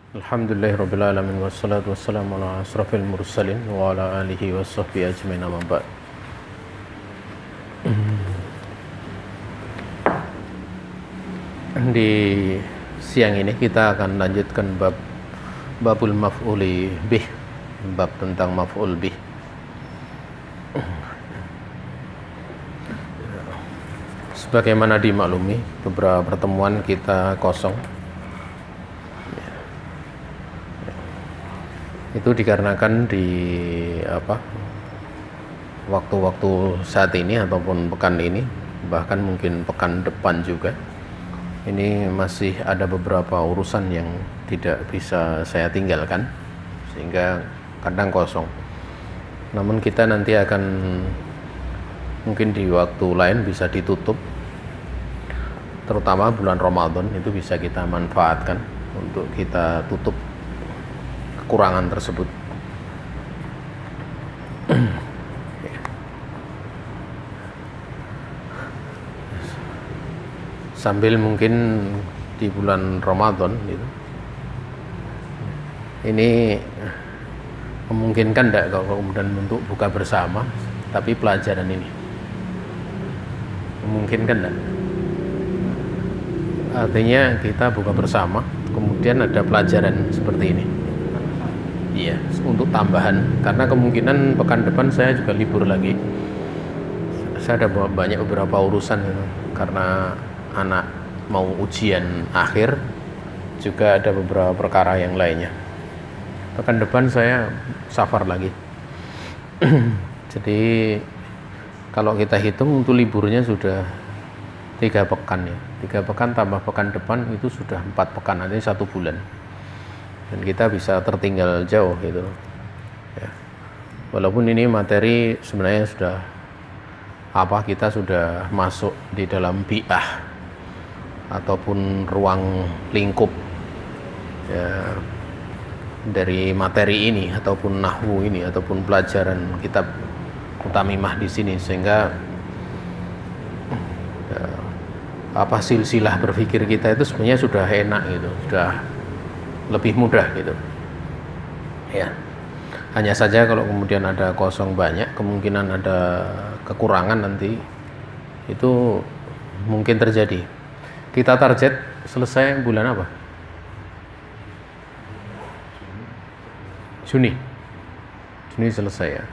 Alhamdulillahirabbil alamin wassalatu wassalamu ala asrofil mursalin wa ala alihi washabbihi ajmain amma ba'd. Di siang ini kita akan lanjutkan babul maf'uli bih, bab tentang maf'ul bih. Sebagaimana dimaklumi, beberapa pertemuan kita kosong. Itu dikarenakan di waktu-waktu saat ini ataupun pekan ini, bahkan mungkin pekan depan juga, ini masih ada beberapa urusan yang tidak bisa saya tinggalkan sehingga kadang kosong. Namun kita nanti akan mungkin di waktu lain bisa ditutup, terutama bulan Ramadan itu bisa kita manfaatkan untuk kita tutup kekurangan tersebut. Sambil mungkin di bulan Ramadan itu, ini memungkinkan tidak kalau kemudian untuk buka bersama, tapi pelajaran ini memungkinkan tidak? Artinya kita buka bersama, kemudian ada pelajaran seperti ini. Iya, untuk tambahan, karena kemungkinan pekan depan saya juga libur lagi. Saya ada banyak beberapa urusan gitu, karena anak mau ujian akhir, juga ada beberapa perkara yang lainnya. Pekan depan saya safar lagi. Jadi kalau kita hitung untuk liburnya sudah 3 pekan ya. 3 pekan tambah pekan depan itu sudah 4 pekan, artinya 1 bulan. Dan kita bisa tertinggal jauh gitu ya. Walaupun ini materi sebenarnya sudah kita sudah masuk di dalam bi'ah ataupun ruang lingkup ya, dari materi ini ataupun nahwu ini ataupun pelajaran kitab Utamimah di sini, sehingga ya, silsilah berpikir kita itu sebenarnya sudah enak gitu, sudah lebih mudah gitu ya. Hanya saja kalau kemudian ada kosong banyak, kemungkinan ada kekurangan nanti itu mungkin terjadi. Kita target selesai bulan apa? Juni selesai ya.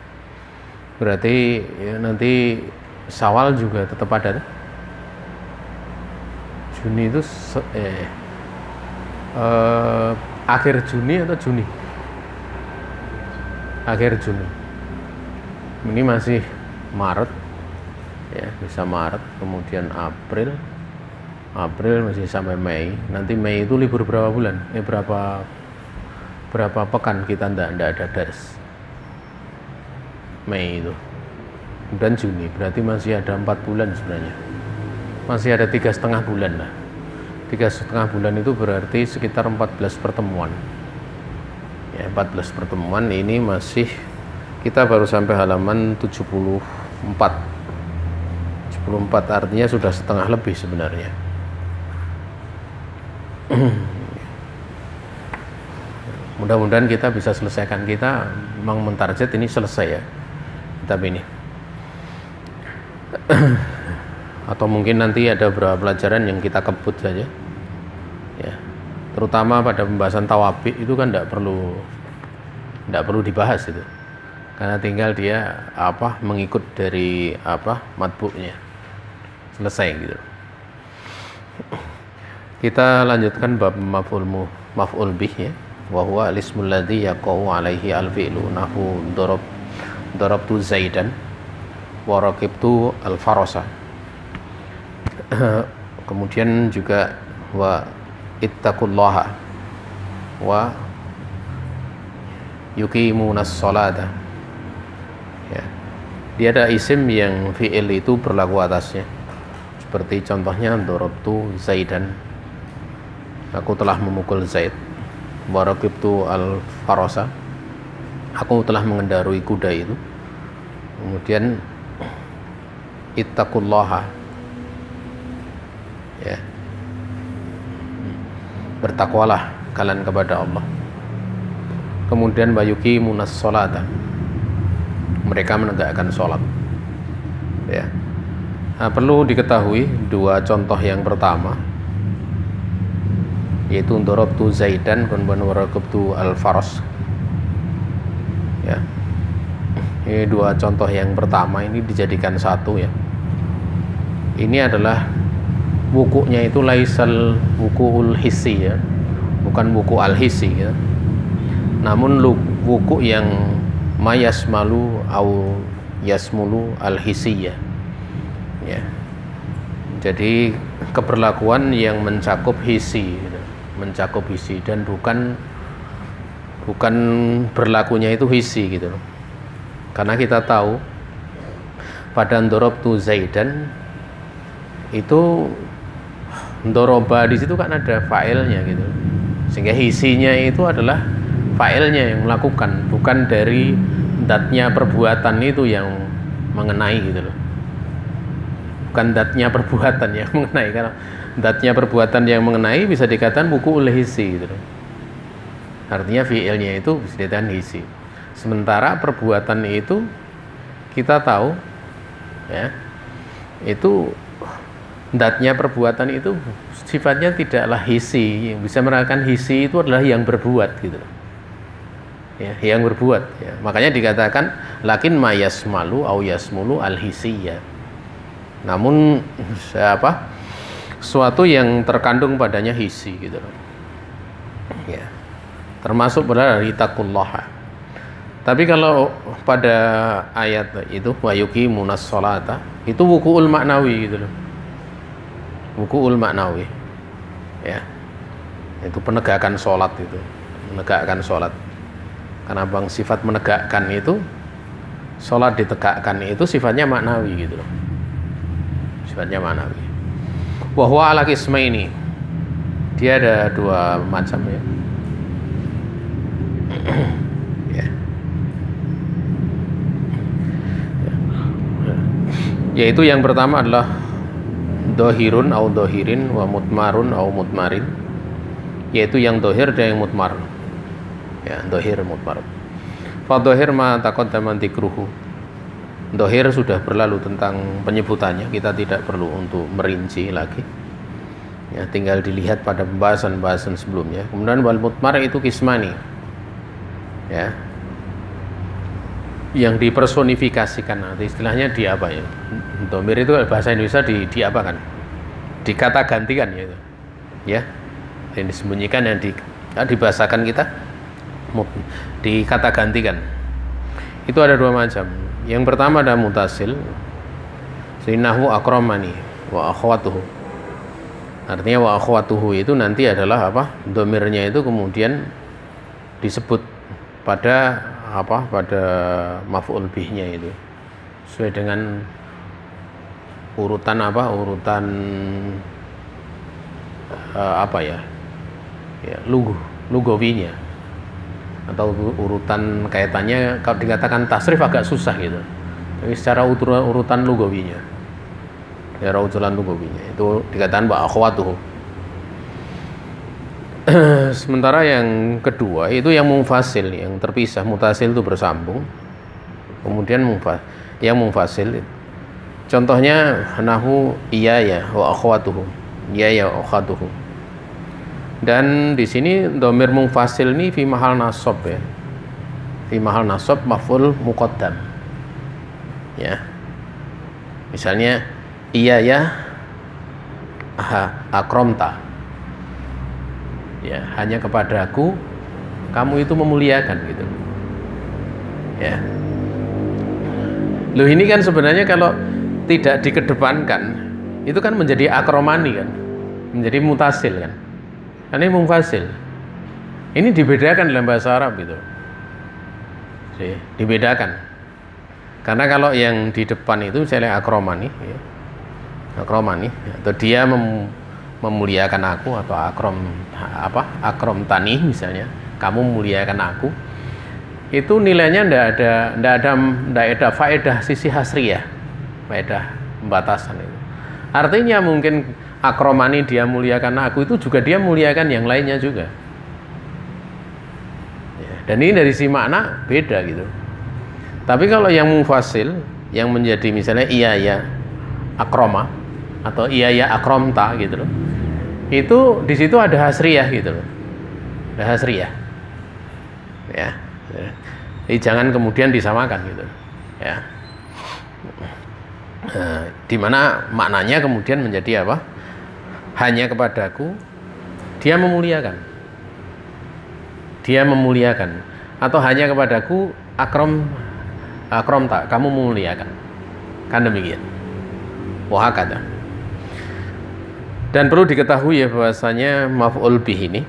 Berarti ya, nanti Syawal juga tetap ada. Juni itu akhir Juni atau Juni? Akhir Juni. Ini masih Maret ya, bisa Maret, kemudian April masih sampai Mei. Nanti Mei itu libur berapa bulan? Berapa pekan kita ndak ada dars Mei itu. Dan Juni, berarti masih ada 4 bulan sebenarnya. Masih ada 3,5 bulan lah. 3,5 bulan itu berarti sekitar 14 pertemuan ya. 14 pertemuan ini masih, kita baru sampai halaman 74, artinya sudah setengah lebih sebenarnya. Mudah-mudahan kita bisa selesaikan. Kita memang mentarget ini selesai ya kitab ini. Atau mungkin nanti ada beberapa pelajaran yang kita kebut saja ya, terutama pada pembahasan tawabi itu kan tidak perlu dibahas itu, karena tinggal dia mengikut dari matbu'nya, selesai gitu. Kita lanjutkan bab maf'ul bih ya. Wa huwa al-ismul ladzi yaqau alaihi al-fi'lu nahu darabtu zaidan wa raqibtu al-farasa. Kemudian juga wa ittaqullaha wa yuqimunas sholata ya. Dia ada isim yang fi'il itu berlaku atasnya, seperti contohnya darabtu zaidan, aku telah memukul Zaid. Wa raqibtu al-farasa, aku telah mengendarai kuda itu. Kemudian ittaqullaha ya, bertakwalah penawakalan kepada Allah. Kemudian bayuki munas sholata, mereka menegakkan sholat. Ya. Nah, perlu diketahui dua contoh yang pertama, yaitu dorobtu Zaidan dan warakabtu al-faras. Ya. Ini dua contoh yang pertama ini dijadikan satu ya. Ini adalah wukuknya itu laisal wukul hissi ya, bukan wuku al-hissi ya. Namun wukuk yang mayasmalu au yasmulu al-hissi ya. Ya. Jadi keberlakuan yang mencakup hissi gitu. Mencakup hissi dan bukan berlakunya itu hissi gitu loh. Karena kita tahu pada dorobtu Zaidan itu doroba di situ kan ada fa'ilnya gitu, sehingga hisinya itu adalah fa'ilnya yang melakukan, bukan dari datnya perbuatan itu yang mengenai gitu loh. Bukan datnya perbuatan yang mengenai, karena datnya perbuatan yang mengenai bisa dikatakan buku oleh hisi gitu loh. Artinya fi'ilnya itu bisa dikatakan hisi. Sementara perbuatan itu kita tahu ya, itu datnya perbuatan itu sifatnya tidaklah hisi. Yang bisa merasakan hisi itu adalah yang berbuat gitu ya, yang berbuat ya. Makanya dikatakan lakin mayasmalu au yasmulu al hisiyya. Namun suatu yang terkandung padanya hisi gitu ya, termasuk pada itaqullaha. Tapi kalau pada ayat itu wayuki munas sholata itu wukuul maknawi gitu loh. Wukuul maknawi ya, itu penegakan sholat itu, menegakkan sholat. Karena bang sifat menegakkan itu, sholat ditegakkan itu sifatnya maknawi gitu loh, sifatnya maknawi. Wahwa ala qismaini, dia ada dua macam ya. Ya. Yaitu yang pertama adalah dohirun au dohirin wa mutmarun au mutmarin, yaitu yang dohir dan yang mutmar ya, dohir mutmar. Fa dohir ma taqaddama dzikruhu, dohir sudah berlalu tentang penyebutannya, kita tidak perlu untuk merinci lagi ya, tinggal dilihat pada pembahasan sebelumnya. Kemudian wal mutmar itu kismani ya, yang dipersonifikasikan. Nanti istilahnya di apa ya, domir itu bahasa Indonesia di apa kan, dikata gantikan ya, itu ya, yang disembunyikan, yang dibahasakan kita dikata gantikan. Itu ada dua macam. Yang pertama ada mutasil, sinahu akramani wa akhwatuhu. Artinya wa akhwatuhu itu nanti adalah apa, domirnya itu kemudian disebut pada apa, pada maf'ul bihnya itu sesuai dengan urutan apa, urutan apa ya, ya lugawinya atau urutan kaitannya. Kalau dikatakan tasrif agak susah gitu, tapi secara urutan lugawinya, ya urutan lugawinya itu dikatakan ba akhwatuhu. Sementara yang kedua itu yang munfasil, yang terpisah. Mutasil itu bersambung, kemudian yang munfasil. Contohnya nahu iya ya wa akhwatuhu, iya ya wa akhwatuhu. Dan di sini dhamir munfasil ini fi mahal nasab ya, fi mahal nasab maf'ul muqaddam ya. Misalnya iya ya akramta ya, hanya kepadaku kamu itu memuliakan gitu ya. Loh, ini kan sebenarnya kalau tidak dikedepankan itu kan menjadi akromani kan, menjadi mutasil kan. Ini munfasil. Ini dibedakan dalam bahasa Arab gitu. Dibedakan. Karena kalau yang di depan itu misalnya akromani ya, akromani atau dia memuliakan aku, atau akrom tani misalnya, kamu memuliakan aku, itu nilainya ndak ada faedah sisi hasriyah, faedah pembatasan itu. Artinya mungkin akromani dia muliakan aku itu juga dia muliakan yang lainnya juga Dan ini dari si makna beda gitu. Tapi kalau yang mufasil, yang menjadi misalnya iya ya akroma atau iya ya akromta gitu loh, itu di situ ada hasriyah gitu loh, ada hasriyah ya. Jadi jangan kemudian disamakan gitu ya. Nah, dimana maknanya kemudian menjadi apa? Hanya kepadaku dia memuliakan, atau hanya kepadaku akrom tak kamu memuliakan, kan demikian. Wahakata. Dan perlu diketahui ya bahwasanya maf'ul bih ini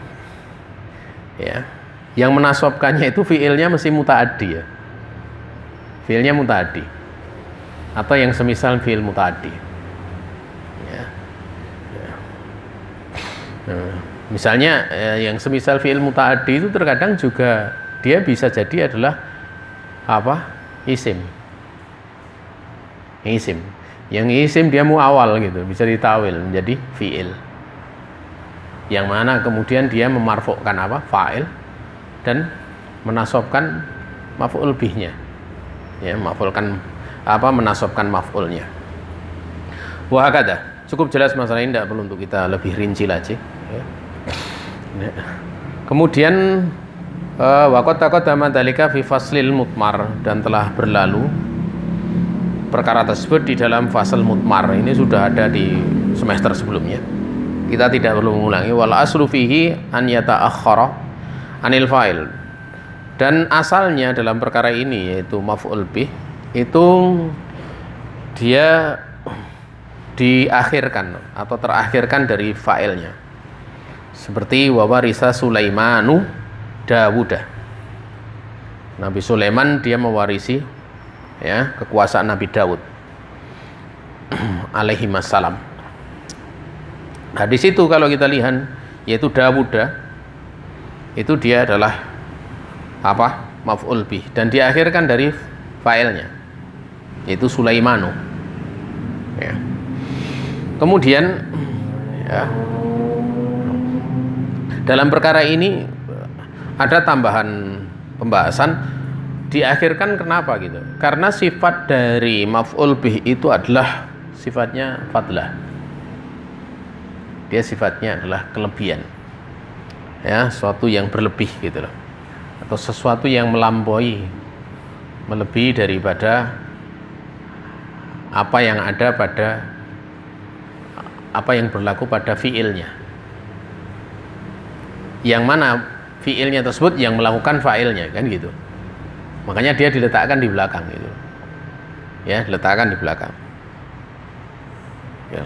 ya, yang menasobkannya itu fiilnya mesti mutaaddi ya, fiilnya mutaaddi atau yang semisal fiil mutaaddi ya. Nah, misalnya yang semisal fiil mutaaddi itu terkadang juga dia bisa jadi adalah apa? Isim. Yang isim dia muawal gitu, bisa ditawil menjadi fiil. Yang mana kemudian dia memarfukkan apa? Fa'il dan menasobkan maf'ul bihnya. Ya, menasobkan maf'ulnya. Wah kata, cukup jelas masalah ini, tidak perlu untuk kita lebih rinci lagi. Ya. Kemudian waqad taqaddama dzalika fi faslil mutmar, dan telah berlalu perkara tersebut di dalam fasal mutmar. Ini sudah ada di semester sebelumnya. Kita tidak perlu mengulangi. Wal aslu fihi an yata'akhkhara anil fa'il. Dan asalnya dalam perkara ini yaitu maf'ul bih itu dia diakhirkan atau terakhirkan dari fa'ilnya. Seperti wa warisa Sulaimanu Dawuda. Nabi Sulaiman dia mewarisi ya kekuasaan Nabi Daud alaihi wassalam. Nah di situ kalau kita lihat yaitu Dawuda itu dia adalah apa? Maf'ul bih, dan diakhirkan dari fa'ilnya yaitu Sulaimanu ya. Kemudian ya, dalam perkara ini ada tambahan pembahasan, diakhirkan kenapa gitu? Karena sifat dari maf'ul bih itu adalah sifatnya fadlah. Dia sifatnya adalah kelebihan. Ya, sesuatu yang berlebih gitu loh. Atau sesuatu yang melampaui, melebihi daripada apa yang ada pada apa yang berlaku pada fiilnya. Yang mana fiilnya tersebut yang melakukan fa'ilnya, kan gitu. Makanya dia diletakkan di belakang gitu. Ya, diletakkan di belakang. Ya.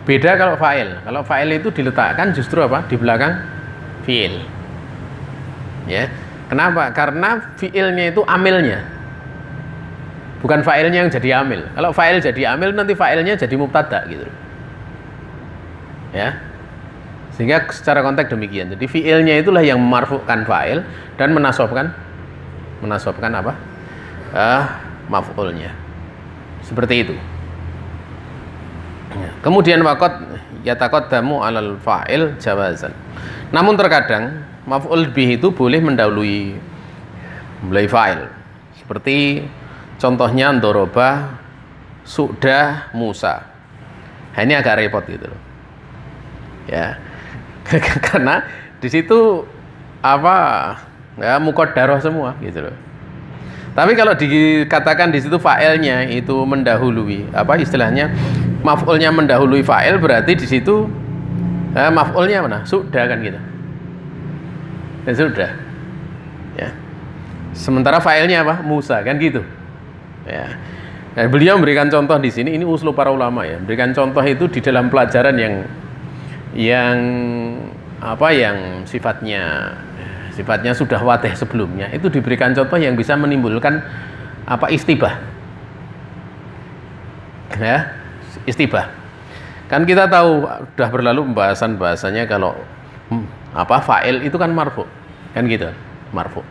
Beda kalau fa'il. Kalau fa'il itu diletakkan justru apa? Di belakang fiil. Ya. Kenapa? Karena fiilnya itu amilnya. Bukan fa'ilnya yang jadi amil. Kalau fa'il jadi amil nanti fa'ilnya jadi mubtada gitu. Ya. Sehingga secara konteks demikian. Jadi fiilnya itulah yang memarfukkan fa'il dan menasobkan apa? Maf'ulnya. Seperti itu. Kemudian waqad yataqaddamu 'alal fa'il jawazan. Namun terkadang maf'ul bih itu boleh mendahului fa'il. Seperti contohnya ndoroba su'da Musa. Nah, ini agak repot gitu loh. Ya. Karena di situ apa ya muqaddarah semua gitu loh. Tapi kalau dikatakan di situ fa'ilnya itu mendahului apa istilahnya maf'ulnya mendahului fa'il, berarti di situ maf'ulnya mana? Sudah kan gitu. Ya sudah. Ya. Sementara fa'ilnya apa? Musa kan gitu. Ya. Nah, beliau memberikan contoh di sini, ini usul para ulama ya. Memberikan contoh itu di dalam pelajaran yang sifatnya sudah wadih sebelumnya, itu diberikan contoh yang bisa menimbulkan apa istibah ya, istibah. Kan kita tahu sudah berlalu pembahasan bahasanya kalau fa'il itu kan marfu kan gitu, marfu.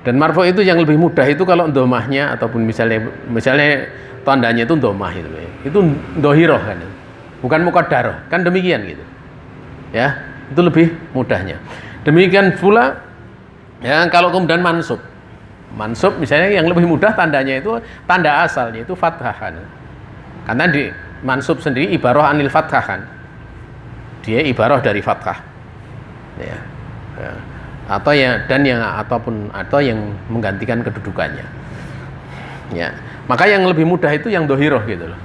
Dan marfu itu yang lebih mudah itu kalau domahnya ataupun misalnya tandanya itu domah itu dohiroh kan, bukan muqaddarah kan, demikian gitu ya, itu lebih mudahnya. Demikian pula Ya, kalau kemudian mansub. Mansub misalnya yang lebih mudah tandanya itu tanda asalnya itu fathahan. Karena di mansub sendiri ibarah anil fathahan. Dia ibarah dari fathah. Ya. Ya. Atau yang menggantikan kedudukannya. Ya. Maka yang lebih mudah itu yang dohiroh gitu loh.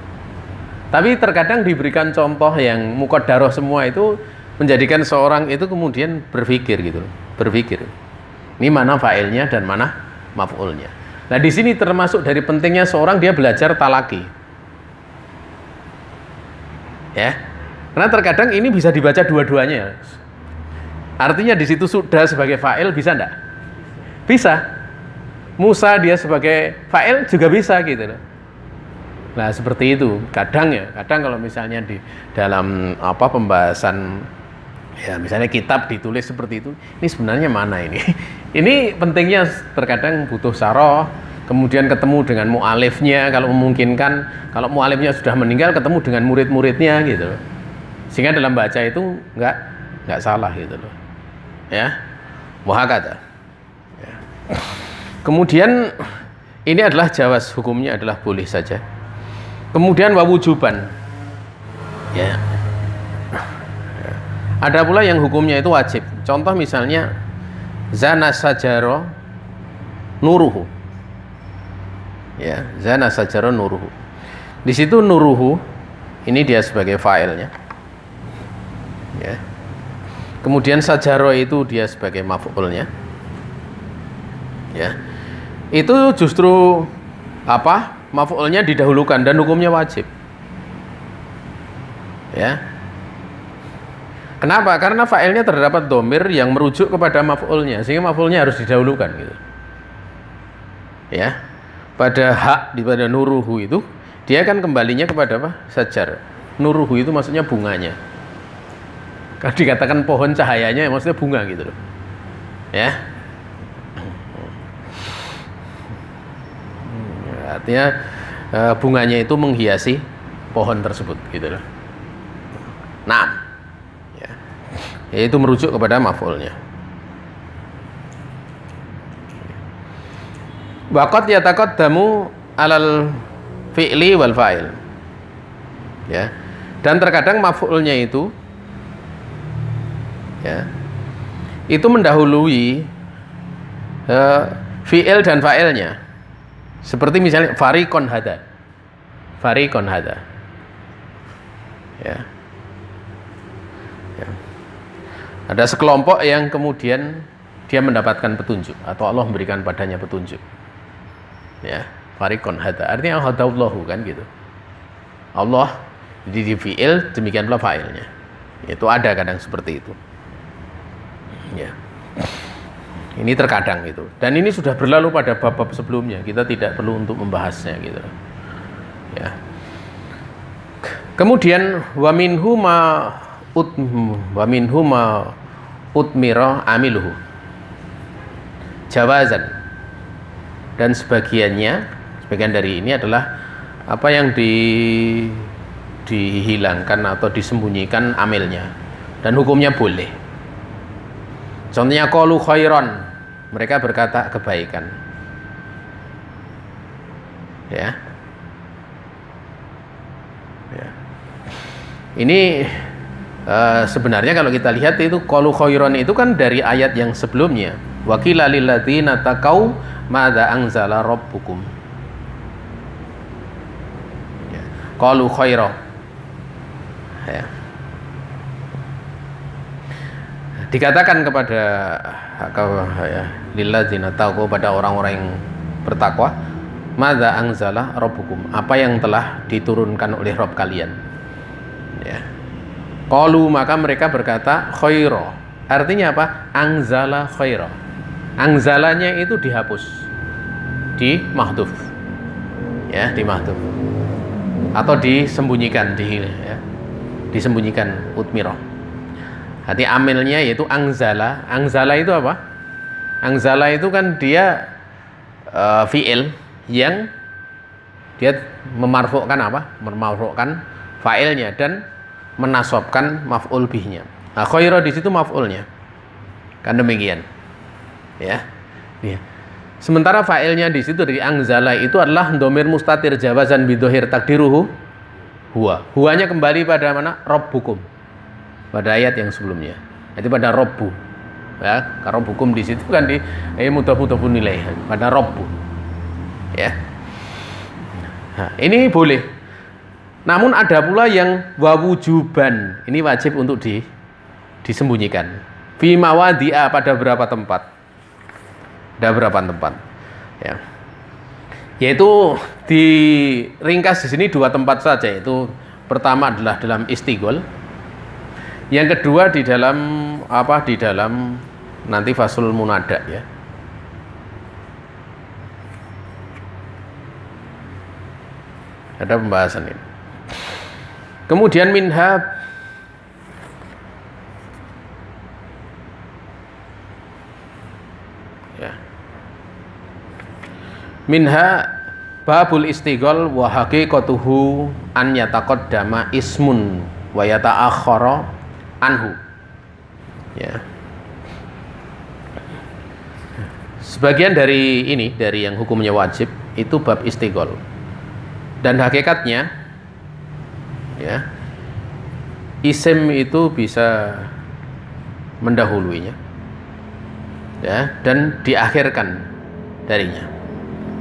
Tapi terkadang diberikan contoh yang muqaddarah semua itu menjadikan seorang itu kemudian berpikir gitu loh. Berpikir. Ini mana fa'ilnya dan mana maf'ulnya. Nah, di sini termasuk dari pentingnya seorang dia belajar talaki. Ya. Karena terkadang ini bisa dibaca dua-duanya. Artinya di situ sudah sebagai fa'il bisa enggak? Bisa. Musa dia sebagai fa'il juga bisa gitu loh. Nah, seperti itu. Kadang kalau misalnya di dalam pembahasan ya misalnya kitab ditulis seperti itu, ini sebenarnya mana ini? Ini pentingnya terkadang butuh syarah, kemudian ketemu dengan mu'alifnya kalau memungkinkan. Kalau mu'alifnya sudah meninggal ketemu dengan murid-muridnya gitu loh. Sehingga dalam baca itu enggak salah gitu loh. Ya. Muhakata. Ya. Kemudian ini adalah jawaz, hukumnya adalah boleh saja. Kemudian wawujuban. Ya. Ada pula yang hukumnya itu wajib. Contoh misalnya zana sajaro nuruhu. Ya, zana sajaro nuruhu. Di situ nuruhu ini dia sebagai fa'ilnya. Ya. Kemudian sajaro itu dia sebagai maf'ulnya. Ya. Itu justru maf'ulnya didahulukan dan hukumnya wajib. Ya. Kenapa? Karena fa'ilnya terdapat dhamir yang merujuk kepada maf'ulnya, sehingga maf'ulnya harus didahulukan gitu. Ya. Pada pada nuruhu itu dia kan kembalinya kepada apa? Sajar. Nuruhu itu maksudnya bunganya. Kalau dikatakan pohon cahayanya maksudnya bunga gitu loh. Ya. Artinya bunganya itu menghiasi pohon tersebut gitu loh. Nah, ya. Itu merujuk kepada maf'ulnya. Waqad yataqaddamu alal fi'li wal fa'il. Ya. Dan terkadang maf'ulnya itu ya, itu mendahului fi'il dan fa'ilnya. Seperti misalnya fariqon hada. Fariqon hada. Ya. Ya. Ada sekelompok yang kemudian dia mendapatkan petunjuk atau Allah memberikan padanya petunjuk. Ya, fariqon hada. Artinya hadallahu kan gitu. Allah di fi'il demikian pula fa'ilnya. Itu ada kadang seperti itu. Ya. Ini terkadang itu. Dan ini sudah berlalu pada bab-bab sebelumnya. Kita tidak perlu untuk membahasnya gitu. Ya. Kemudian wa minhu ma utmira amiluhu. Jawazan. Dan sebagian dari ini adalah apa yang dihilangkan atau disembunyikan amilnya. Dan hukumnya boleh. Contohnya qalu khairan, mereka berkata kebaikan. Ya. Ya. Ini sebenarnya kalau kita lihat itu qalu khairan itu kan dari ayat yang sebelumnya. Wa qila lil ladzina taqau madza anzala rabbukum. Ya. Qalu khairan. Ya. Dikatakan kepada lilladzina taqwa, pada orang-orang yang bertakwa, madza anzala rabbukum, apa yang telah diturunkan oleh Rabb kalian. Ya. Qalu, maka mereka berkata khaira. Artinya apa? Anzala khaira. Anzalanya itu dihapus. Di mahdhuf. Ya, di mahdhuf. Atau disembunyikan disembunyikan utmirah. Hati amilnya yaitu angzala. Angzala itu apa? Angzala itu kan dia fi'il yang dia memarfu'kan apa? Memarfu'kan fa'ilnya dan menasobkan maf'ul bihnya. Nah, khaira di situ maf'ulnya. Kan demikian. Ya. Ya. Sementara fa'ilnya di situ dari anzala itu adalah dhamir mustatir jawazan bidhohir takdiruhu huwa. Huwanya kembali pada mana? Rabbukum. Pada ayat yang sebelumnya. Itu pada Rabbu. Ya, karena hukum di situ kan di mudhaf-mudhafun ilaih pada Rabbu. Ya. Nah, ini boleh. Namun ada pula yang wawujuban. Ini wajib untuk disembunyikan. Fi mawadi'a pada berapa tempat? Ada berapa tempat? Ya. Yaitu diringkas di sini 2 tempat saja. Yaitu pertama adalah dalam istighol. Yang kedua di dalam apa? Di dalam nanti fasul munada ya. Ada pembahasan ini. Kemudian minha ya. Minha babul istighol wa haqiqatuhu an yataqaddama ismun wa yata'akhkhara anhu. Ya. Sebagian dari ini, dari yang hukumnya wajib itu bab istighol. Dan hakikatnya ya, isim itu bisa mendahuluinya. Ya, dan diakhirkan darinya.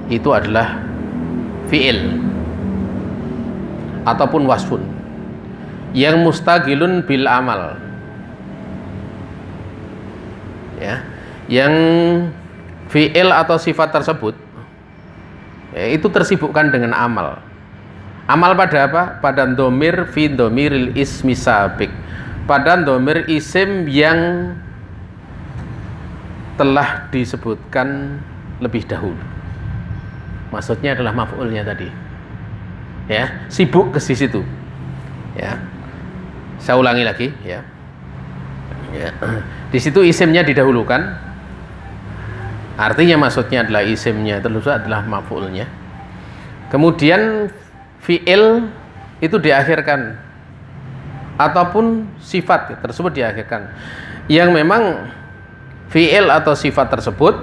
Itu adalah fi'il ataupun wasfun yang mustaqilun bil amal. Ya, yang fi'il atau sifat tersebut ya, itu tersibukkan dengan amal. Amal pada apa? Pada dhamir fi dhamiril ismi sabiq. Pada dhamir isim yang telah disebutkan lebih dahulu. Maksudnya adalah maf'ulnya tadi. Ya, sibuk ke situ. Ya. Saya ulangi lagi ya. Ya. Di situ isimnya didahulukan. Artinya maksudnya adalah isimnya terus adalah maf'ulnya. Kemudian fi'il itu diakhirkan ataupun sifat tersebut diakhirkan. Yang memang fi'il atau sifat tersebut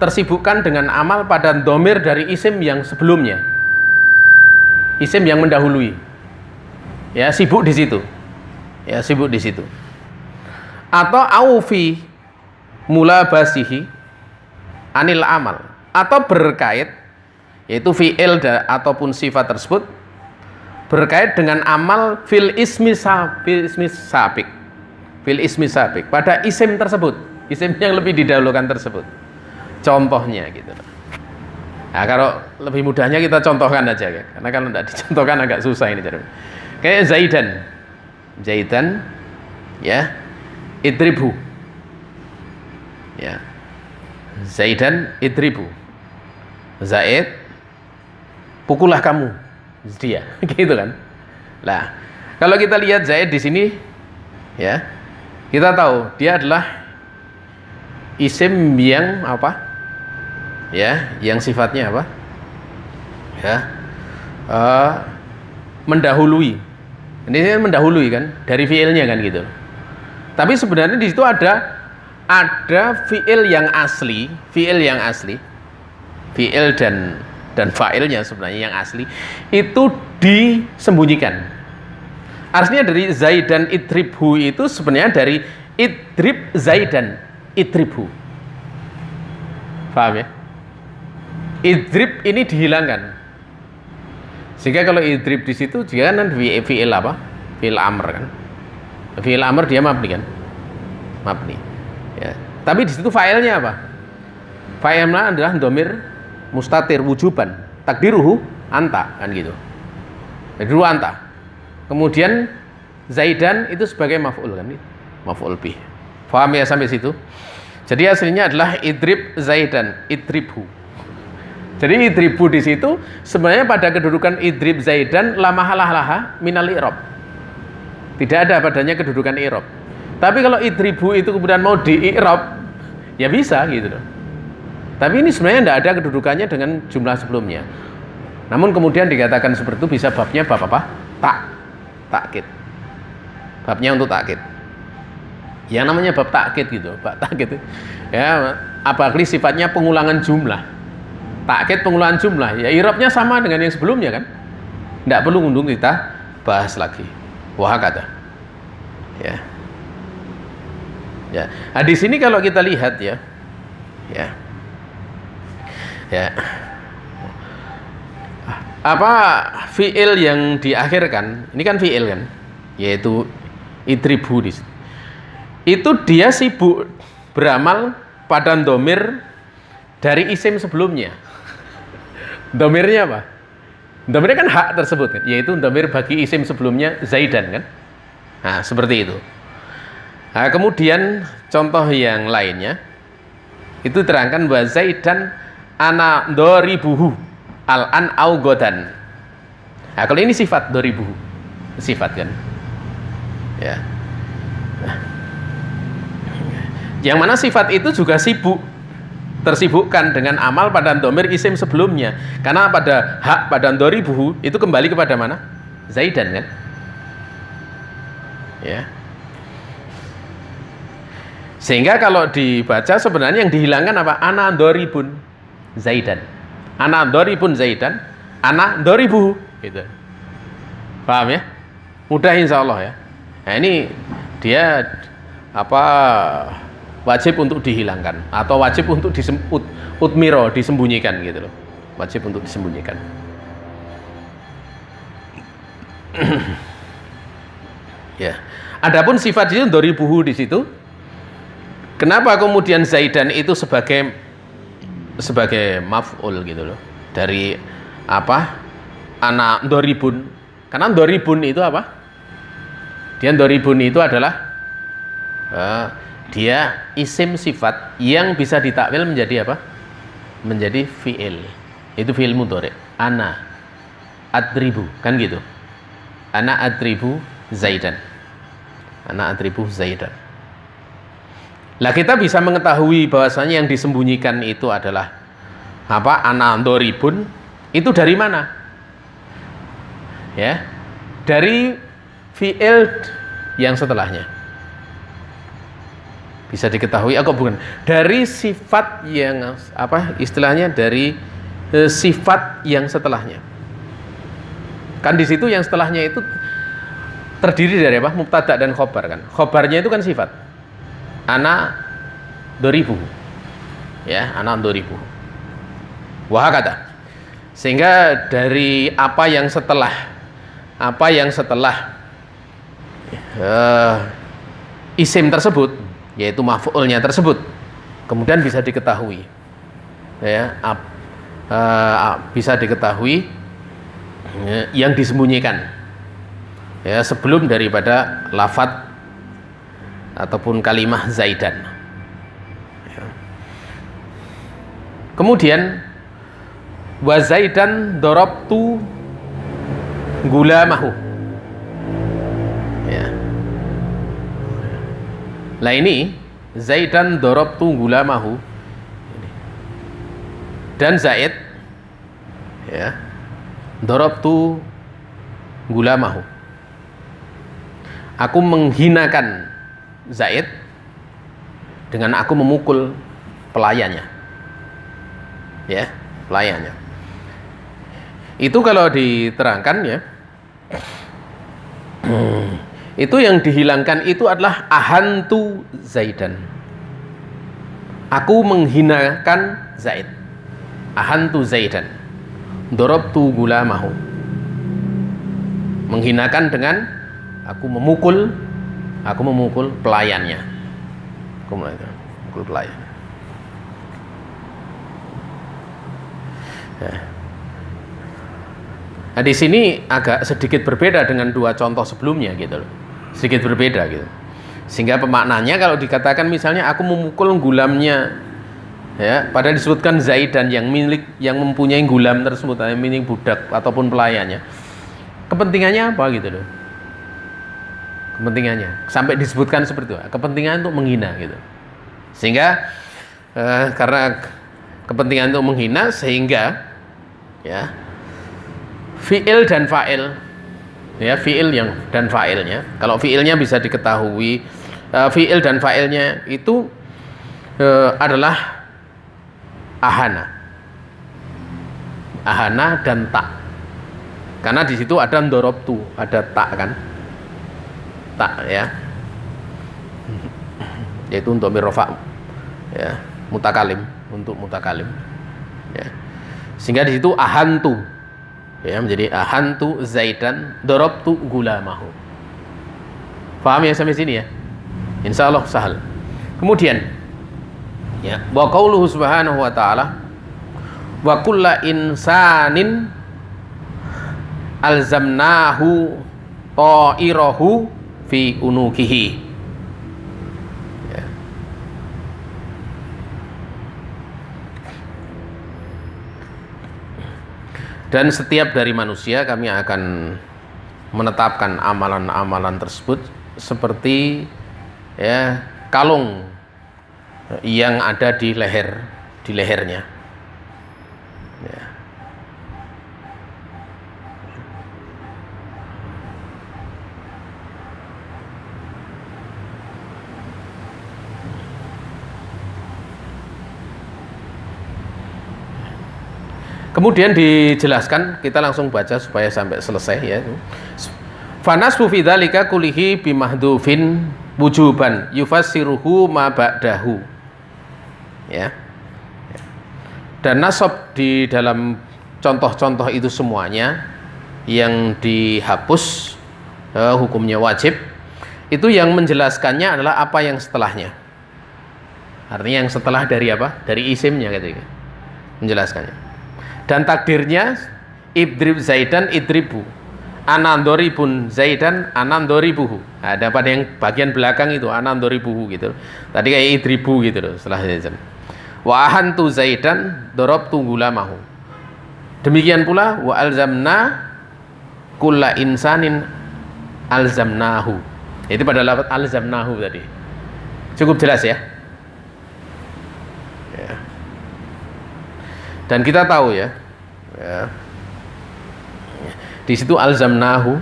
tersibukkan dengan amal pada dhamir dari isim yang sebelumnya. Isim yang mendahului. Ya, sibuk di situ. Ya, sibuk di situ. Atau aufi mulabasihi anil amal, atau berkait, yaitu fi'il ataupun sifat tersebut berkait dengan amal fil ismi sabiq. Fil ismi sabiq pada isim tersebut. Isim yang lebih didahulukan tersebut. Contohnya gitu. Nah, kalau lebih mudahnya kita contohkan aja ya. Karena kalau tidak dicontohkan agak susah ini caranya. Kayak Zaidan ya, idribhu. Ya. Zaidan idribhu. Zaid pukullah kamu dia. Gitu kan. Nah, kalau kita lihat Zaid di sini ya, kita tahu dia adalah isim yang apa? Ya, yang sifatnya apa? Ya, mendahului. Ini mendahului kan, dari fiilnya kan gitu. Tapi sebenarnya di situ ada fiil yang asli, fiil dan fa'ilnya sebenarnya yang asli itu disembunyikan. Artinya dari Zaidan idribhu itu sebenarnya dari idrib Zaidan idribhu. Paham ya? Idrib ini dihilangkan. Sehingga kalau idrib di situ juga kan fi'il apa? Fi'il amr kan. Fi'il amr dia mabni kan? Mabni. Ya. Tapi di situ fa'ilnya apa? Fa'ilnya adalah dhamir mustatir wujuban. Takdiruhu anta kan gitu. Jadi dulu anta. Kemudian Zaidan itu sebagai maf'ul kan? Maf'ul bih. Paham ya sampai situ? Jadi aslinya adalah idrib Zaidan, idribhu. Jadi idribu di situ sebenarnya pada kedudukan idrib Zaidan la mahalah laha minal i'rab. Tidak ada padanya kedudukan i'rab. Tapi kalau idribu itu kemudian mau di i'rab, ya bisa gitu loh. Tapi ini sebenarnya tidak ada kedudukannya dengan jumlah sebelumnya. Namun kemudian dikatakan seperti itu bisa babnya bab apa? Takkid. Babnya untuk takkid. Yang namanya bab takkid gitu, bab takkid ya apalagi sifatnya pengulangan jumlah. Takkid pengulangan jumlah, ya i'rabnya sama dengan yang sebelumnya kan. Tidak perlu undung kita bahas lagi. Wah kata. Ya. Ya. Nah, di sini kalau kita lihat ya. Ya. Ya. Apa fiil yang diakhirkan? Ini kan fiil kan, yaitu idribu di situ. Itu dia sibuk beramal pada domir dari isim sebelumnya. Domirnya apa? Domirnya kan hak tersebut kan? Yaitu domir bagi isim sebelumnya Zaidan kan. Nah seperti itu. Nah, kemudian contoh yang lainnya itu terangkan bahwa Zaidan ana doribuhu al-an au godan. Nah kalau ini sifat doribuhu, sifat kan ya. Yang mana sifat itu juga tersibukkan dengan amal pada domir isim sebelumnya, karena pada hak pada doribuhu itu kembali kepada mana? Zaidan kan ya. Sehingga kalau dibaca sebenarnya yang dihilangkan apa? Ana doribun Zaidan, ana doribun Zaidan, ana doribuhu gitu. Paham ya? Mudah insya Allah ya. Nah ini dia apa, wajib untuk dihilangkan atau wajib untuk disembunyikan gitu loh. Wajib untuk disembunyikan. Ya. Adapun sifat itu doribuhu di situ. Kenapa kemudian Zaidan itu sebagai maf'ul gitu loh. Dari apa? Anak doribun. Karena doribun itu apa? Dia doribun itu adalah dia isim sifat yang bisa ditakwil menjadi apa? Menjadi fi'il. Itu fi'il mudhari. Ana adribu, kan gitu. Ana adribu Zaidan. Ana adribu Zaidan. Lah kita bisa mengetahui bahwasanya yang disembunyikan itu adalah apa? Ana doribun. Itu dari mana? Ya. Dari fi'il yang setelahnya. Bisa diketahui atau bukan dari sifat yang apa istilahnya, dari sifat yang setelahnya. Kan di situ yang setelahnya itu terdiri dari apa? Mubtada dan khobar kan. Khobarnya itu kan sifat. Ana doribu. Ya, ana doribu. Wah kata. Sehingga dari apa yang setelah isim tersebut, yaitu maf'ulnya tersebut, kemudian bisa diketahui ya, bisa diketahui yang disembunyikan ya sebelum daripada lafadz ataupun kalimah Zaidan ya. Kemudian wa Zaidan darabtu gulamahu ya. Lah ini Zaidan darabtu gulamahu dan Zaid ya darabtu gulamahu, aku menghinakan Zaid dengan aku memukul pelayannya ya, pelayannya. Itu kalau diterangkan ya, itu yang dihilangkan itu adalah ahantu Zaidan, aku menghinakan Zaid. Ahantu Zaidan darabtu gulamahu, menghinakan dengan aku memukul pelayannya. Aku memukul pelayan ya. Nah di sini agak sedikit berbeda dengan dua contoh sebelumnya gitu loh. Sedikit berbeda gitu. Sehingga pemaknanya kalau dikatakan misalnya aku memukul gulamnya ya, padahal disebutkan Zaidan yang mempunyai gulam tersebut, yang milik budak ataupun pelayannya. Kepentingannya apa gitu loh. Kepentingannya sampai disebutkan seperti itu. Kepentingan untuk menghina gitu. Sehingga karena kepentingan untuk menghina sehingga ya fi'il dan fa'il ya, fi'il yang dan fa'ilnya. Kalau fi'ilnya bisa diketahui fiil dan fa'ilnya itu adalah ahana. Ahana dan ta. Karena di situ ada ndorobtu, ada ta kan. Ta ya. Yaitu untuk mirofa ya, mutakalim, untuk mutakalim. Ya. Sehingga di situ ahantu. Ya, menjadi ahantu Zaidan dorobtu gulamahu. Paham ya sampai sini ya? Insya Allah sahal. Kemudian ya, wa qauluhu subhanahu wa ta'ala wa kulla insanin alzamnahu ta'irahu fi unukihi. Ya. Dan setiap dari manusia kami akan menetapkan amalan-amalan tersebut seperti ya kalung yang ada di lehernya. Ya. Kemudian dijelaskan, kita langsung baca supaya sampai selesai ya. Fanasbu fi dzalika kulihi bimahdhufin wujuban yufassiruhu ma ba'dahu. Ya. Dan nasab di dalam contoh-contoh itu semuanya yang dihapus hukumnya wajib, itu yang menjelaskannya adalah apa yang setelahnya. Artinya yang setelah dari apa? Dari isimnya gitu. Menjelaskannya. Dan takdirnya idrib Zaidan idribu, anandoribun Zaidan anandoribuhu. Ada pada yang bagian belakang itu anandoribuhu gitu. Tadi kayak idribu gitu loh setelah Zaidan. Wa ahantu Zaidan dorobtu gulamahu. Demikian pula wa alzamna kulla insanin alzamnahu. Itu pada lafaz alzamnahu tadi. Cukup jelas ya? Ya. Dan kita tahu ya, di situ alzamnahu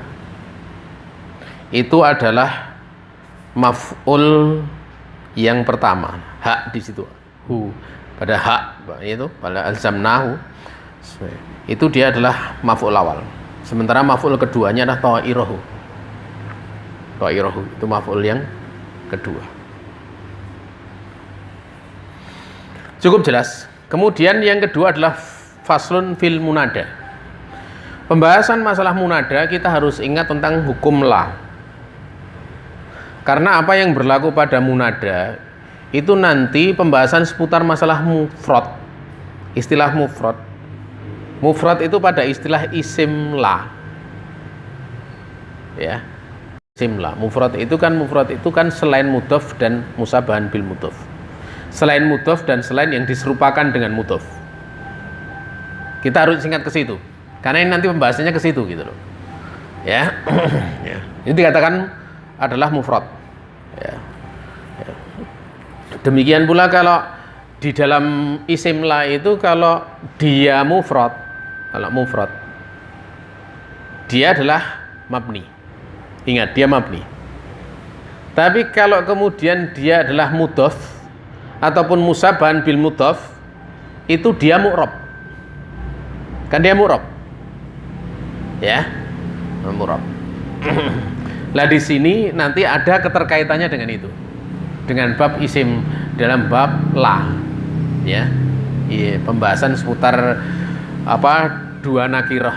itu adalah maf'ul yang pertama, hak di situ, hu pada hak itu pada alzamnahu itu dia adalah maf'ul awal. Sementara maf'ul keduanya adalah ta'irahu. Ta'irahu itu maf'ul yang kedua. Cukup jelas. Kemudian yang kedua adalah faslun fil munada. Pembahasan masalah munada kita harus ingat tentang hukum la. Karena apa yang berlaku pada munada itu nanti pembahasan seputar masalah mufrad. Istilah mufrad. Mufrad itu pada istilah isim la. Ya. Isim la. Mufrad itu kan selain mudhaf dan musabahan bil mudhaf. Selain mudhaf dan selain yang diserupakan dengan mudhaf. Kita harus ingat ke situ. Karena ini nanti pembahasannya ke situ gitu loh. Ya. Ya. Ini dikatakan adalah mufrad. Ya. Ya. Demikian pula kalau di dalam isim la itu kalau dia mufrad, dia adalah mabni. Ingat, dia mabni. Tapi kalau kemudian dia adalah mudhaf ataupun musabahan bil mudhaf, itu dia mu'rab. Kan dia mu'rab. Ya. Mu'rab. Lah di sini nanti ada keterkaitannya dengan itu. Dengan bab isim dalam bab la. Ya. Iya, pembahasan seputar apa dua nakirah.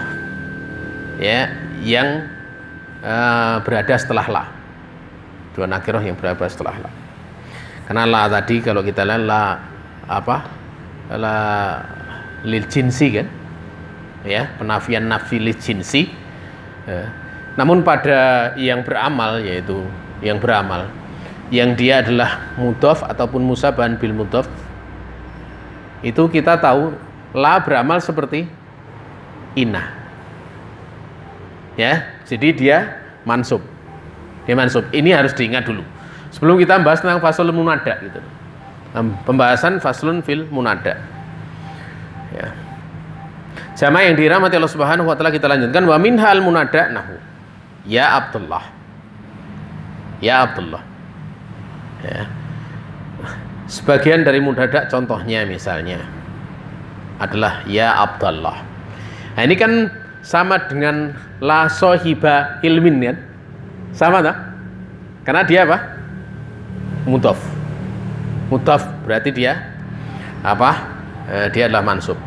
Ya, yang berada setelah la. Dua nakirah yang berada setelah la. Karena la tadi kalau kita lihat la apa? La lil jinsi kan? Ya, penafian nafi lil jinsi. Namun pada yang beramal, yaitu yang beramal yang dia adalah mudhaf ataupun musabahan bil mudhaf, itu kita tahu la beramal seperti inna. Ya, jadi dia mansub. Dia mansub. Ini harus diingat dulu. Sebelum kita bahas tentang faslun munada gitu. Pembahasan faslun fil munada. Ya. Jamaah yang dirahmati Allah Subhanahu wa taala, kita lanjutkan wa minhal munada nahu. Ya Abdullah. Ya Abdullah. Ya. Sebagian dari mudhada contohnya misalnya adalah ya Abdallah. Nah, ini kan sama dengan la sohiba ilmin kan? Sama tak? Karena dia apa? Mudhaf. Mudhaf berarti dia apa? Dia adalah mansub.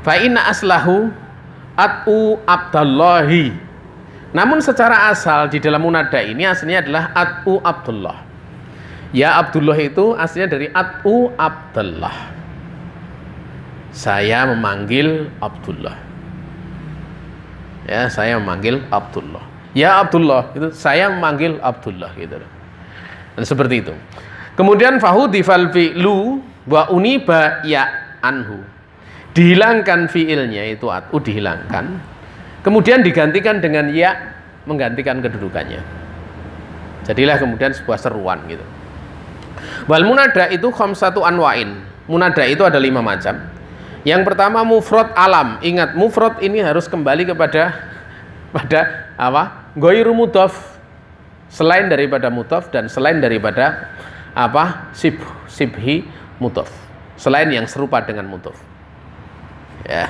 Fa inna aslahu at'u Abdallahi. Namun secara asal di dalam munada ini aslinya adalah at'u Abdullah. Ya Abdullah itu aslinya dari at'u Abdullah. Saya memanggil Abdullah. Ya, saya memanggil Abdullah. Ya Abdullah itu saya memanggil Abdullah gitu. Dan seperti itu. Kemudian fahudifal fi'lu wa uniba ya anhu. Dihilangkan fi'ilnya itu at'u dihilangkan. Kemudian digantikan dengan ya menggantikan kedudukannya. Jadilah kemudian sebuah seruan gitu. Wal munada itu khamsatu anwa'in. Munada itu ada 5 macam. Yang pertama mufrad alam. Ingat mufrad ini harus kembali kepada apa? Ghairu mudhaf. Selain daripada mudhaf dan selain daripada apa? Sibhi mudhaf. Selain yang serupa dengan mudhaf. Ya.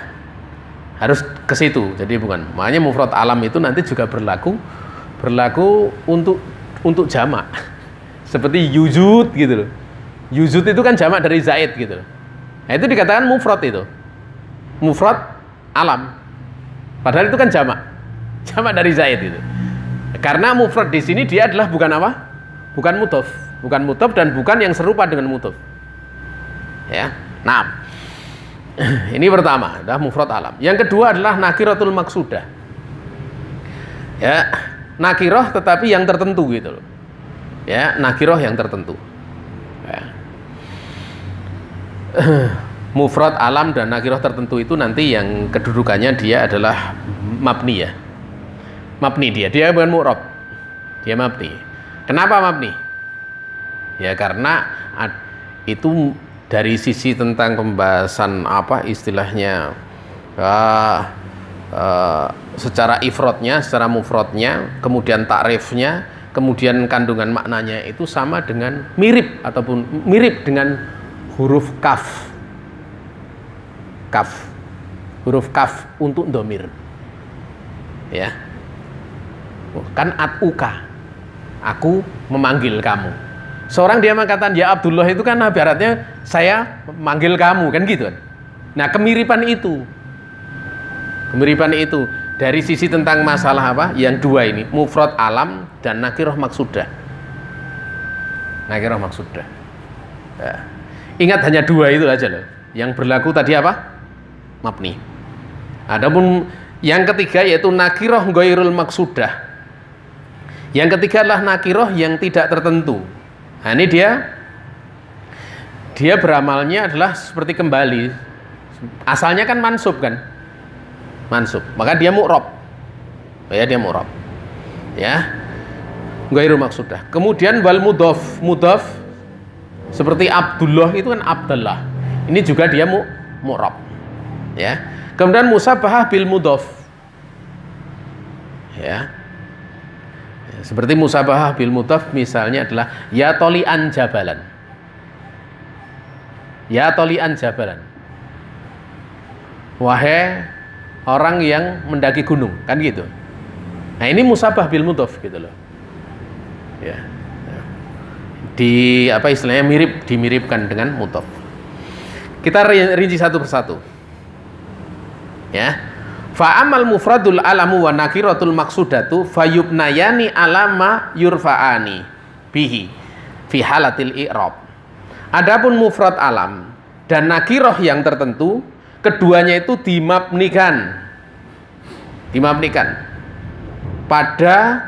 Harus ke situ. Jadi bukan. Makanya mufrad alam itu nanti juga berlaku untuk jamak. Seperti yujud gitu loh. Yujud itu kan jamak dari zaid gitu loh. Nah, itu dikatakan mufrad itu. Mufrad alam. Padahal itu kan jamak. Jamak dari zaid itu. Karena mufrad di sini dia adalah bukan apa? Bukan mudhaf. Bukan mudhaf dan bukan yang serupa dengan mudhaf. Ya. Nah, ini pertama, adalah mufrad alam. Yang kedua adalah nakiratul maksudah. Ya, nakirah tetapi yang tertentu gitu loh. Ya, nakirah yang tertentu. Ya. Mufrad alam dan nakirah tertentu itu nanti yang kedudukannya dia adalah mabni ya. Mabni dia bukan mu'rab. Dia mabni. Kenapa mabni? Ya karena itu dari sisi tentang pembahasan apa istilahnya secara ifrodnya, secara mufradnya, kemudian takrifnya, kemudian kandungan maknanya itu sama dengan mirip ataupun mirip dengan huruf kaf. Huruf kaf untuk domir. Ya. Kan at'uka. Aku memanggil kamu. Seorang dia mengatakan ya Abdullah itu kan ibaratnya saya memanggil kamu kan gitu kan. Nah, kemiripan itu dari sisi tentang masalah apa? Yang dua ini, mufrad alam dan nakirah maksudah. Nakirah maksudah. Ya. Ingat hanya dua itu aja loh. Yang berlaku tadi apa? Mabni. Adapun yang ketiga yaitu nakirah ghairul maksudah. Yang ketiga adalah nakirah yang tidak tertentu. Nah, ini dia beramalnya adalah seperti kembali. Asalnya kan mansub kan? Mansub. Maka dia mu'rab. Ya, dia mu'rab. Ya. Ghairul maksudah. Kemudian wal mudhaf seperti Abdullah itu kan Abdullah. Ini juga dia mu'rab. Ya. Kemudian musabahah bil mudhaf. Ya. Seperti musabahah bil mudhaf misalnya adalah ya tolian jabalan. Ya tolian jabalan. Wahai orang yang mendaki gunung, kan gitu. Nah, ini musabah bil mudhaf gitu loh. Ya. Di apa istilahnya dimiripkan dengan mudhaf. Kita rinci satu persatu. Ya. Fa amal mufradul alamu wa nakiratul maksudatu fayubnayani alama yurfa'ani bihi fi halatil i'rab. Adapun mufrad alam dan nakirah yang tertentu, keduanya itu dimabnikan pada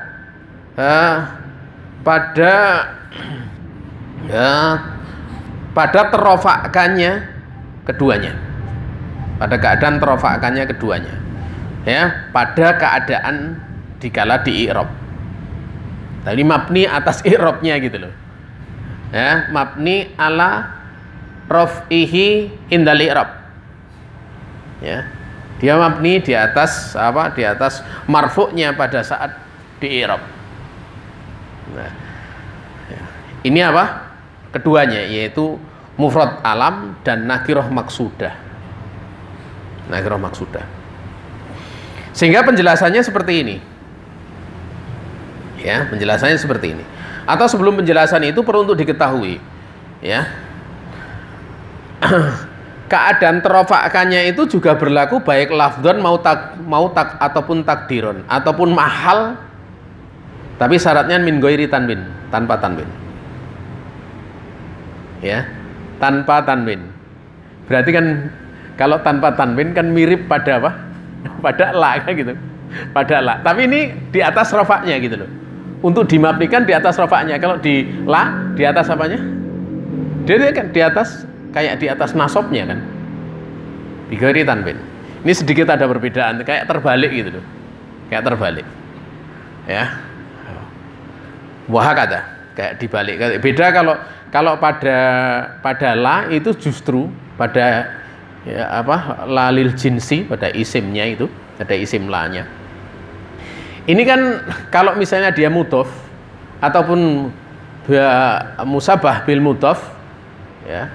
terofakkannya keduanya, pada keadaan terofakkannya keduanya, ya, pada keadaan dikala di i'rab. Tadi mabni atas i'rabnya gitu loh, ya, mabni ala raf'ihi indal i'rab, ya, dia mabni di atas apa, di atas marfu'nya pada saat di i'rab. Nah, ya. Ini apa? Keduanya, yaitu mufrad alam dan nakirah maksudah. Nakirah maksudah. Sehingga penjelasannya seperti ini. Ya, penjelasannya seperti ini. Atau sebelum penjelasan itu perlu untuk diketahui, ya. Keadaan terofakkannya itu juga berlaku baik lafdon mau tak ataupun takdiron ataupun mahal, tapi syaratnya min ghairi tanwin, tanpa tanwin. Ya, tanpa tanwin. Berarti kan kalau tanpa tanwin kan mirip pada apa? Pada la kan gitu. Pada la. Tapi ini di atas rofaknya gitu loh. Untuk dimabnikan di atas rofaknya. Kalau di la di atas apanya? Dia kan di atas kayak di atas nasobnya kan. Bigari tanwin. Ini sedikit ada perbedaan, kayak terbalik gitu loh. Kayak terbalik. Ya. Wah kata, kayak dibalik. Beda kalau pada la itu justru pada ya apa? Lalil jinsi, pada isimnya itu, ada isim la-nya. Ini kan kalau misalnya dia mudhof ataupun musabah bil mudhof, ya.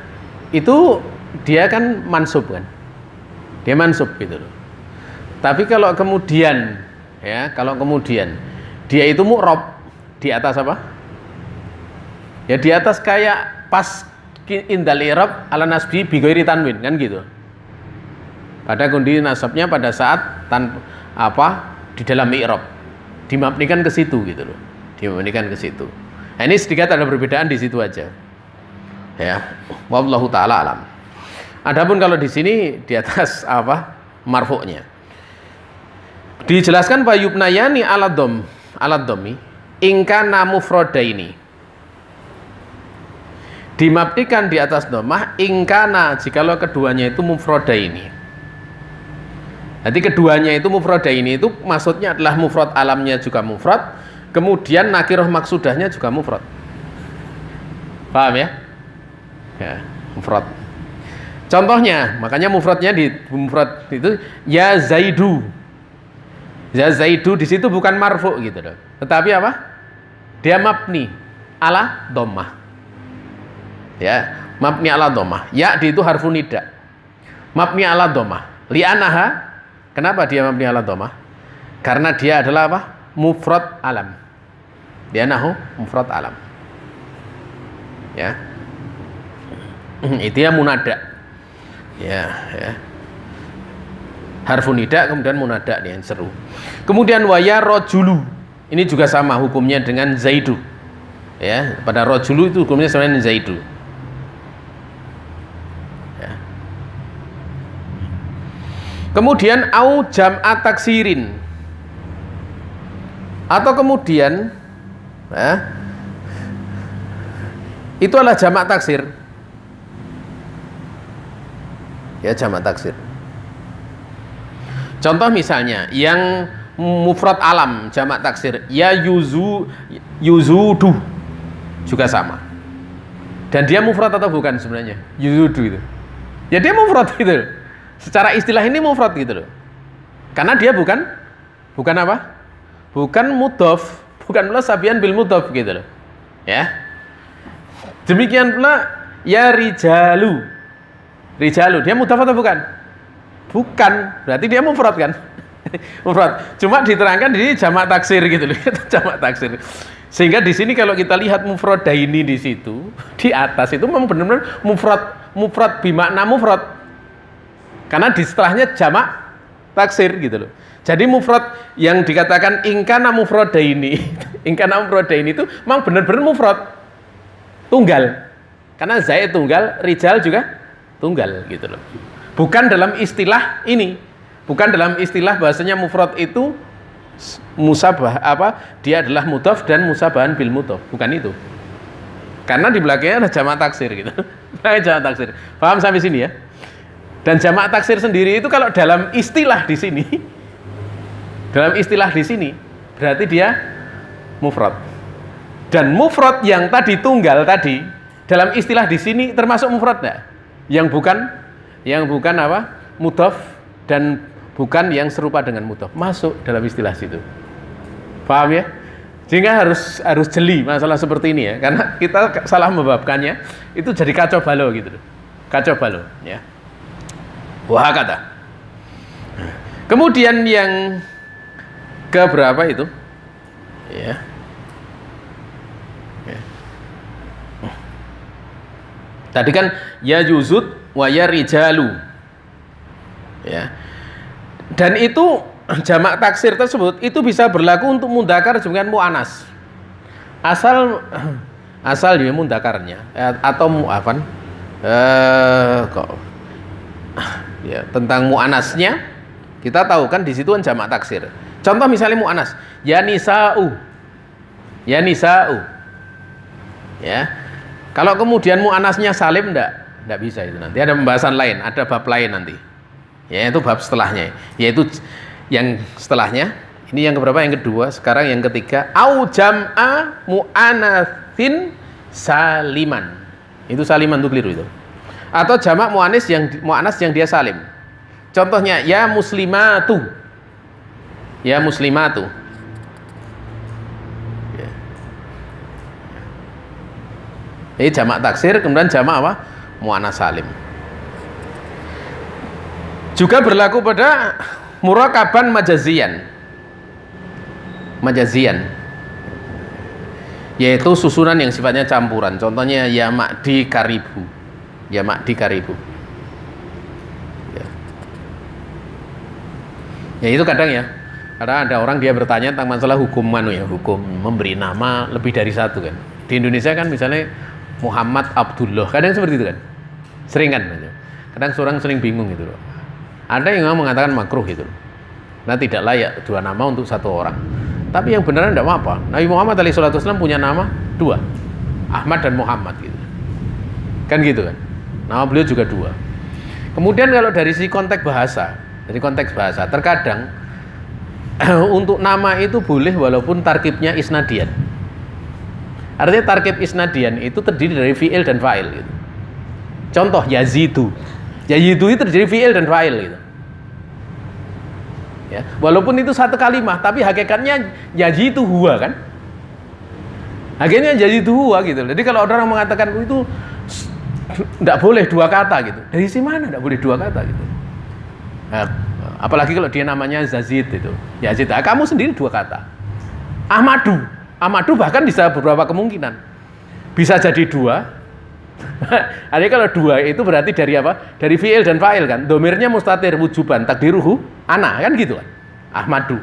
Itu dia kan mansub kan, dia mansub gitu loh. Tapi kalau kemudian dia itu mu'rab di atas apa? Ya di atas kayak pas indal i'rab ala nasbi bi ghairi tanwin kan gitu. Pada kondisi nasabnya pada saat di dalam i'rab dimabnikan ke situ gitu loh. Dimabnikan ke situ. Nah, ini sedikit ada perbedaan di situ aja. Ya, wallahu taala alam. Adapun kalau di sini di atas marfu'nya. Dijelaskan fayubnayani alad dhammi in kana mufradaini. Dimabnikan di atas dhammah in kana jikalau keduanya itu mufradaini. Jadi keduanya itu mufradaini itu maksudnya adalah mufrad alamnya juga mufrad, kemudian nakirah maksudahnya juga mufrad. Paham ya? Ya, mufrad. Contohnya, makanya mufradnya di mufrad itu ya Zaidu. Ya Zaidu di situ bukan marfu gitu loh. Tetapi apa? Dia mabni ala dhammah. Ya, mabni ala dhammah. Ya di itu harfu nida. Mabni ala dhammah. Li'anaha, kenapa dia mabni ala dhammah? Karena dia adalah apa? Mufrad alam. Dia nahu mufrad alam. Ya. Itu ya munada. Ya. Harfu nida kemudian munada nih yang seru. Kemudian waya rojulu. Ini juga sama hukumnya dengan Zaidu. Ya, pada rojulu itu hukumnya sama dengan Zaidu. Ya. Kemudian au jam'at taksirin. Atau kemudian itu adalah jamak taksir. Ya, jamak taksir. Contoh misalnya yang mufrad alam jamak taksir ya yuzudu juga sama. Dan dia mufrad atau bukan sebenarnya? Yuzudu itu. Ya dia mufrad gitu. Secara istilah ini mufrad gitu loh. Karena dia bukan apa? Bukan mudhof, bukan pula sabian bil mudhof gitu loh. Ya. Demikian pula ya rijalu. Rijalu dia mudhof atau bukan? Bukan, berarti dia mufrad kan? Mufrad. Cuma diterangkan di jamak taksir gitu loh, jamak taksir. Sehingga di sini kalau kita lihat mufradaini di situ, di atas itu memang benar-benar mufrad bimakna mufrad. Karena di setelahnya jamak taksir gitu loh. Jadi mufrad yang dikatakan ingkana mufradaini, ingkana mufradaini itu memang benar-benar mufrad. Tunggal. Karena zaid tunggal, rijal juga tunggal gitu loh. Bukan dalam istilah ini, bukan dalam istilah bahasanya mufrad itu musabah dia adalah mudhof dan musabahan bil mudhof, bukan itu. Karena di belakangnya ada jamak taksir gitu. Jamak taksir. Paham sampai sini ya? Dan jamak taksir sendiri itu kalau dalam istilah di sini, berarti dia mufrad. Dan mufrad yang tadi tunggal tadi dalam istilah di sini termasuk mufrad enggak? Yang bukan apa? Mudhof dan bukan yang serupa dengan mudhof. Masuk dalam istilah situ. Paham ya? Sehingga harus jeli masalah seperti ini ya, karena kita salah membabkannya itu jadi kacau balau gitu, kacau balau ya. Wah kata. Kemudian yang keberapa itu? Ya. Tadi kan ya yuzud wa ya rijalu. Ya. Dan itu jamak taksir tersebut itu bisa berlaku untuk mudzakkar dengan muannas. Asal dia mudzakarnya atau mu'afan ya, tentang muannasnya kita tahu kan di situ kan jamak taksir. Contoh misalnya muannas, ya nisa'u. Ya nisa'u. Ya. Kalau kemudian muannasnya salim enggak bisa itu, nanti ada pembahasan lain, ada bab lain nanti. Ya, itu bab setelahnya, yaitu yang setelahnya. Ini yang keberapa? Yang kedua. Sekarang yang ketiga, au jam'a mu'anatsin saliman. Itu saliman itu keliru itu. Atau jamak muannas yang dia salim. Contohnya ya muslimatu. Ya muslimatu. Ya. Ini jamak taksir, kemudian jamak apa? Muannas salim. Juga berlaku pada murakaban majazian, yaitu susunan yang sifatnya campuran. Contohnya ya ma'di karibu, ya ma'di karibu. Ya itu kadang ya, karena ada orang dia bertanya tentang masalah hukum hukum memberi nama lebih dari satu kan. Di Indonesia kan misalnya Muhammad Abdullah, kadang seperti itu kan, sering kan. Kadang seorang sering bingung gitu loh. Ada yang mengatakan makruh gitu loh. Nah tidak layak dua nama untuk satu orang. Tapi yang beneran tidak apa-apa. Nabi Muhammad SAW punya nama dua, Ahmad dan Muhammad gitu. Kan gitu kan. Nama beliau juga dua. Kemudian kalau dari si konteks bahasa, terkadang untuk nama itu boleh walaupun tarkibnya isnadian. Artinya tarkib isnadian itu terdiri dari fi'il dan fa'il gitu. Contoh Yazidu. Yazidu itu terdiri fi'il dan fa'il gitu. Ya, walaupun itu satu kalimat, tapi hakikatnya yazidu huwa kan? Hakikatnya yazidu huwa gitu. Jadi kalau orang mengatakan itu tidak boleh dua kata gitu. Dari si mana tidak boleh dua kata gitu? Nah, apalagi kalau dia namanya Yazid itu. Yazid, kamu sendiri dua kata. Ahmadu bahkan bisa beberapa kemungkinan. Bisa jadi dua. Artinya kalau dua itu berarti dari apa? Dari fi'il dan fa'il kan. Domirnya mustatir wujuban takdiruhu ana kan gitu kan. Ahmadu.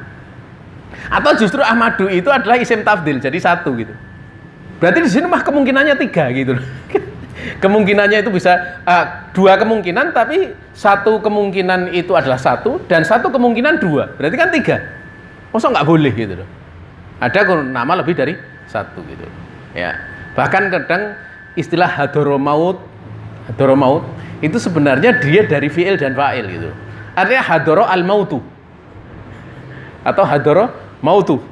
Atau justru Ahmadu itu adalah isim tafdil jadi satu gitu. Berarti di sini mah kemungkinannya tiga gitu. Kemungkinannya itu bisa dua kemungkinan, tapi satu kemungkinan itu adalah satu dan satu kemungkinan dua. Berarti kan tiga. Masa nggak boleh gitu loh. Ada nama lebih dari satu gitu. Ya. Bahkan kadang istilah hadoromaut itu sebenarnya dia dari fi'il dan fa'il gitu. Artinya hadoro al mautu atau hadoro mautun.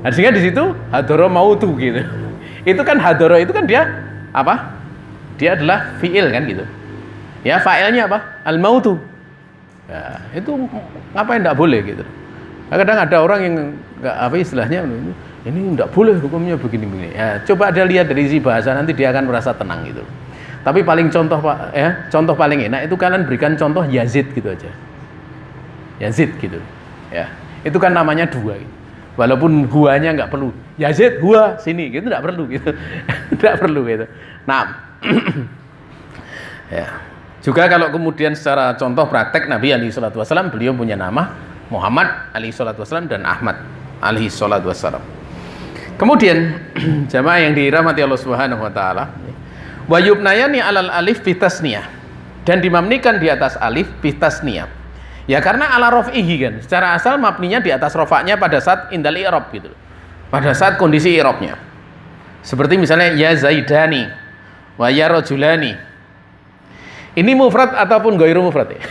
Nah, sehingga di situ hadoro mautu gitu. Itu kan hadoro itu kan dia apa? Dia adalah fi'il kan gitu. Ya fa'ilnya apa? Al mautu. Ya, itu ngapain enggak boleh gitu. Kadang ada orang yang enggak apa istilahnya ini enggak boleh hukumnya begini-begini. Ya, coba ada lihat dari isi bahasa nanti dia akan merasa tenang gitu. Tapi paling contoh paling enak itu kalian berikan contoh Yazid gitu aja. Yazid gitu. Ya. Itu kan namanya dua gitu. Walaupun huanya enggak perlu. Yazid hua sini gitu enggak perlu gitu. Enggak perlu gitu. Nah. Ya. Juga kalau kemudian secara contoh praktek Nabi alaihi salatu wasallam beliau punya nama Muhammad alaihi salatu wasallam dan Ahmad alaihi salatu wasallam. Kemudian jamaah yang dirahmati Allah Subhanahu wa taala, wa yubnayani alal alif fi tasniyah, dan dimamnikan di atas alif fi tasniyah. Ya karena ala raf'ihi kan, secara asal mabninya di atas rafa'nya pada saat indal i'rab gitu. Pada saat kondisi i'rabnya. Seperti misalnya ya zaidani wa ya rajulani. Ini mufrad ataupun ghairu mufrad ya?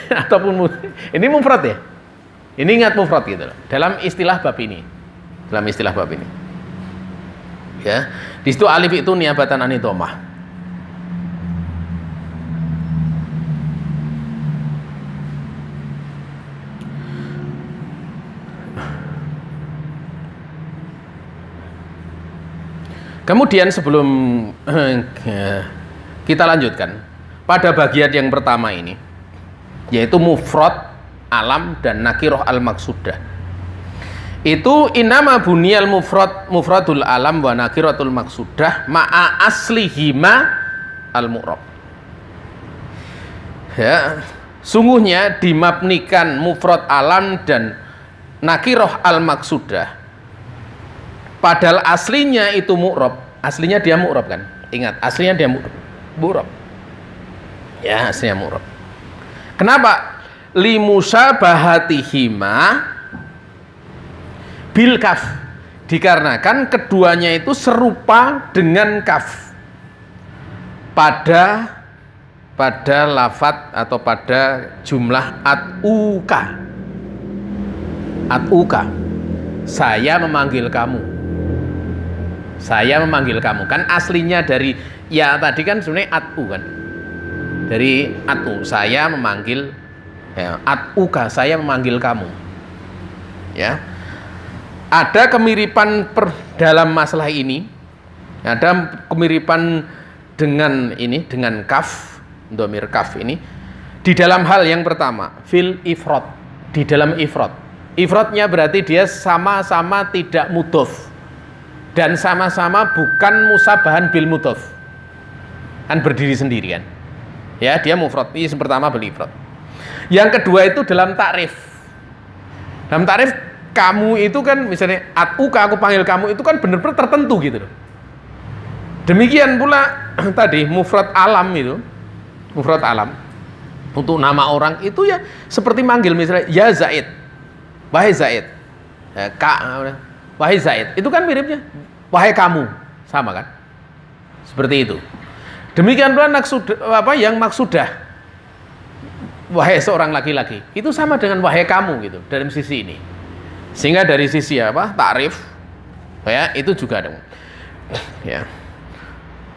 Ini mufrad ya? Ini ingat mufrad gitu loh. Dalam istilah bab ini. Ya, di situ alif itu niabatan an dhamma. Kemudian sebelum kita lanjutkan pada bagian yang pertama ini, yaitu mufrad alam dan nakiroh al maksudah. Itu innama buniyal mufradul alam wa nakiratul maksudah ma'a aslihima al mu'rab. Ya, sungguhnya dimabnikan mufrad alam dan nakiroh al maksudah. Padahal aslinya itu mu'rab, aslinya dia mu'rab kan? Ingat, aslinya dia mu'rab. Ya, aslinya mu'rab. Kenapa? Limusabahatihima bil kaf. Dikarenakan keduanya itu serupa dengan kaf. Pada lafat atau pada jumlah at'uka. At'uka. Saya memanggil kamu. Saya memanggil kamu. Kan aslinya dari ya tadi kan sebenarnya at'u kan. Dari at'u, saya memanggil ya, at'uka, saya memanggil kamu. Ya. Ada kemiripan dalam masalah ini. Ada kemiripan dengan ini, dengan kaf, dhamir kaf ini di dalam hal yang pertama, fil ifrad, di dalam ifrad. Ifradnya berarti dia sama-sama tidak mudhof dan sama-sama bukan musabahan bil mudhof, kan berdiri sendiri kan ya, dia mufrad. Ini yang pertama bil ifrad. Yang kedua itu dalam takrif. Dalam takrif kamu itu kan misalnya at'uka, aku panggil kamu, itu kan benar-benar tertentu gitu loh. Demikian pula tadi mufrad alam itu, mufrad alam untuk nama orang itu ya seperti manggil misalnya ya Zaid, wahai Zaid, wahai Zaid, itu kan miripnya wahai kamu, sama kan? Seperti itu. Demikian pula yang maksudah, wahai seorang laki-laki, itu sama dengan wahai kamu gitu dalam sisi ini. Sehingga dari sisi apa? Takrif, ya itu juga ada. Ya.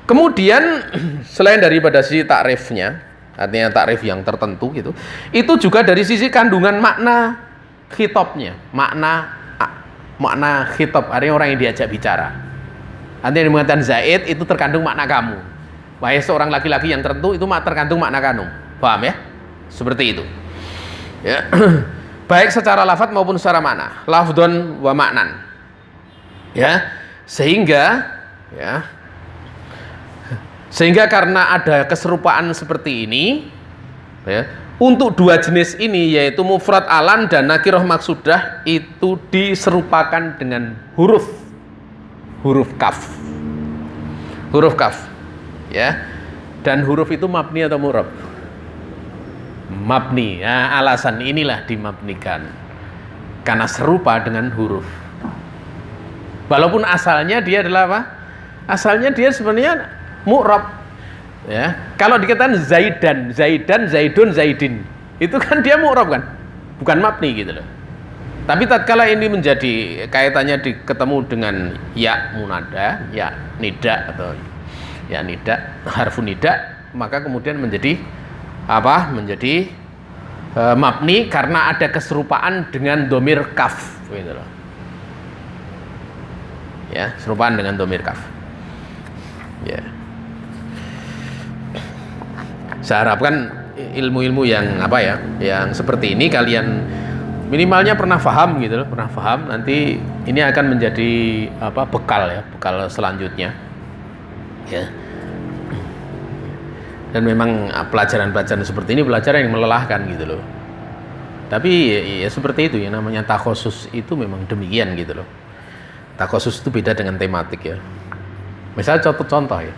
Kemudian selain daripada sisi takrifnya, artinya takrif yang tertentu gitu, itu juga dari sisi kandungan makna khitabnya, makna khitab, artinya orang yang diajak bicara. Artinya mengatakan Zaid itu terkandung makna kamu. Wahai seorang laki-laki yang tertentu itu terkandung makna kamu. Paham ya? Seperti itu. Ya. Baik secara lafaz maupun secara makna, lafdon wa maknan. Ya. Sehingga karena ada keserupaan seperti ini, ya, untuk dua jenis ini yaitu mufrad alam dan nakiroh maksudah itu diserupakan dengan huruf kaf. Huruf kaf. Ya. Dan huruf itu mabni atau murab? Mabni. Nah, alasan inilah dimabnikan karena serupa dengan huruf. Walaupun asalnya dia adalah apa? Asalnya dia sebenarnya mu'rab. Ya, kalau dikatakan Zaidan, Zaidun, Zaidin, itu kan dia mu'rab kan, bukan mabni gitu loh. Tapi tatkala ini menjadi kaitannya ketemu dengan ya munada, ya nida atau ya nida, harfun nida, maka kemudian menjadi apa? Menjadi mabni karena ada keserupaan dengan dhamir kaf gitu loh. Ya, serupaan dengan dhamir kaf. Ya. Saya harapkan ilmu-ilmu yang apa ya, yang seperti ini kalian minimalnya pernah paham gitu loh, pernah paham. Nanti ini akan menjadi apa? Bekal ya, bekal selanjutnya. Ya. Dan memang pelajaran-pelajaran seperti ini pelajaran yang melelahkan gitu loh. Tapi ya seperti itu ya, namanya takhosus itu memang demikian gitu loh. Takhosus itu beda dengan tematik ya. Misalnya contoh ya.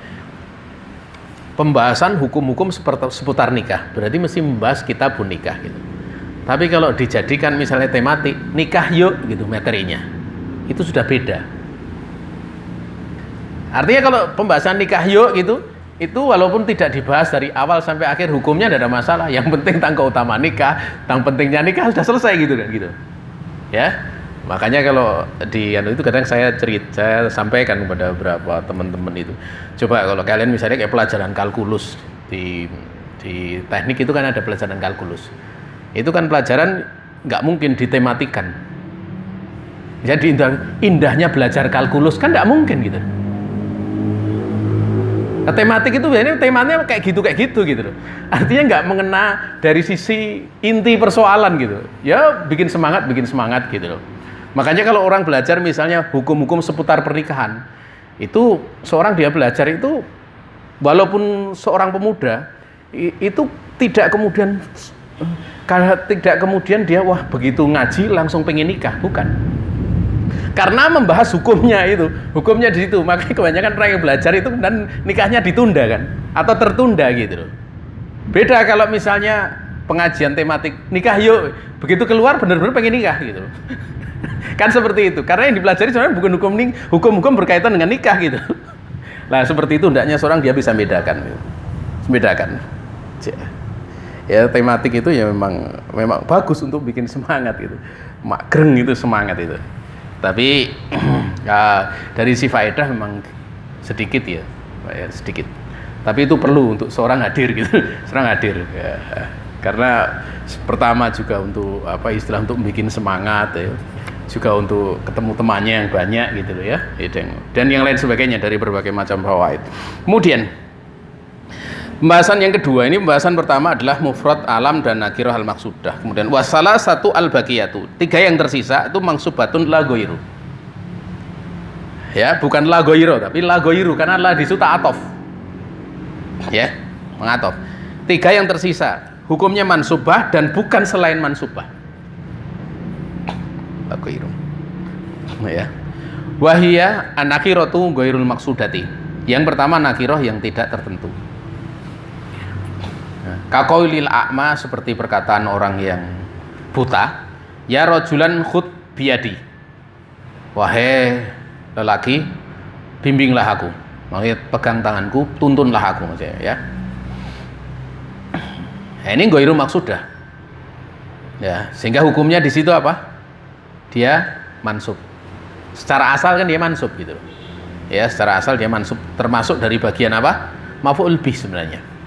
Pembahasan hukum-hukum seputar nikah, berarti mesti membahas kitabun nikah gitu. Tapi kalau dijadikan misalnya tematik nikah yuk gitu materinya, itu sudah beda. Artinya kalau pembahasan nikah yuk gitu, itu walaupun tidak dibahas dari awal sampai akhir hukumnya tidak ada masalah. Yang penting tentang keutamaan nikah, tentang pentingnya nikah sudah selesai gitu kan gitu. Ya. Makanya kalau di itu kadang saya sampaikan kepada beberapa teman-teman itu. Coba kalau kalian misalnya kayak pelajaran kalkulus di teknik itu kan ada pelajaran kalkulus. Itu kan pelajaran nggak mungkin ditematikan. Jadi indahnya belajar kalkulus kan nggak mungkin gitu. Nah, tematik itu biasanya temanya kayak gitu loh. Artinya nggak mengena dari sisi inti persoalan gitu. Ya bikin semangat gitu loh. Makanya kalau orang belajar misalnya hukum-hukum seputar pernikahan, itu seorang dia belajar itu walaupun seorang pemuda itu tidak kemudian dia wah begitu ngaji langsung pengen nikah, bukan. Karena membahas hukumnya di situ, makanya kebanyakan orang yang belajar itu dan nikahnya ditunda kan, atau tertunda gitu loh. Beda kalau misalnya pengajian tematik nikah yuk, begitu keluar benar-benar pengen nikah gitu loh. Kan seperti itu, karena yang dipelajari sebenarnya bukan hukum berkaitan dengan nikah gitu. Nah seperti itu hendaknya seorang dia bisa bedakan. Ya tematik itu ya memang bagus untuk bikin semangat gitu, magreng itu semangat itu. Tapi ya, dari si faedah memang sedikit ya, sedikit. Tapi itu perlu untuk seorang hadir gitu, seorang hadir. Ya. Karena pertama juga untuk untuk bikin semangat ya, juga untuk ketemu temannya yang banyak gitu loh ya, dan yang lain sebagainya dari berbagai macam fawaid. Kemudian pembahasan yang kedua ini, pembahasan pertama adalah mufrad, alam, dan nakirah al-maqsudah. Kemudian wasalah satu al-baqiyatu, 3 yang tersisa itu mangsubatun la ghairu. Ya, bukan la ghairu tapi la ghairu karena la di situ ta'atof. Ya, mengatof. 3 yang tersisa hukumnya mansubah dan bukan selain mansubah. La ghairu. Ya. Wahia an-nakiratu ghairul maqsudati. Yang pertama nakirah yang tidak tertentu. Kaqaulil a'ma, seperti perkataan orang yang buta, ya rajulan khud biyadi, wahai lelaki bimbinglah aku, maksudnya pegang tanganku, tuntunlah aku maksudnya ya. Nah, ini ghairu maksudah ya, sehingga hukumnya di situ apa? Dia mansub. Secara asal kan dia mansub gitu ya, secara asal dia mansub, termasuk dari bagian apa? Maf'ul bih sebenarnya.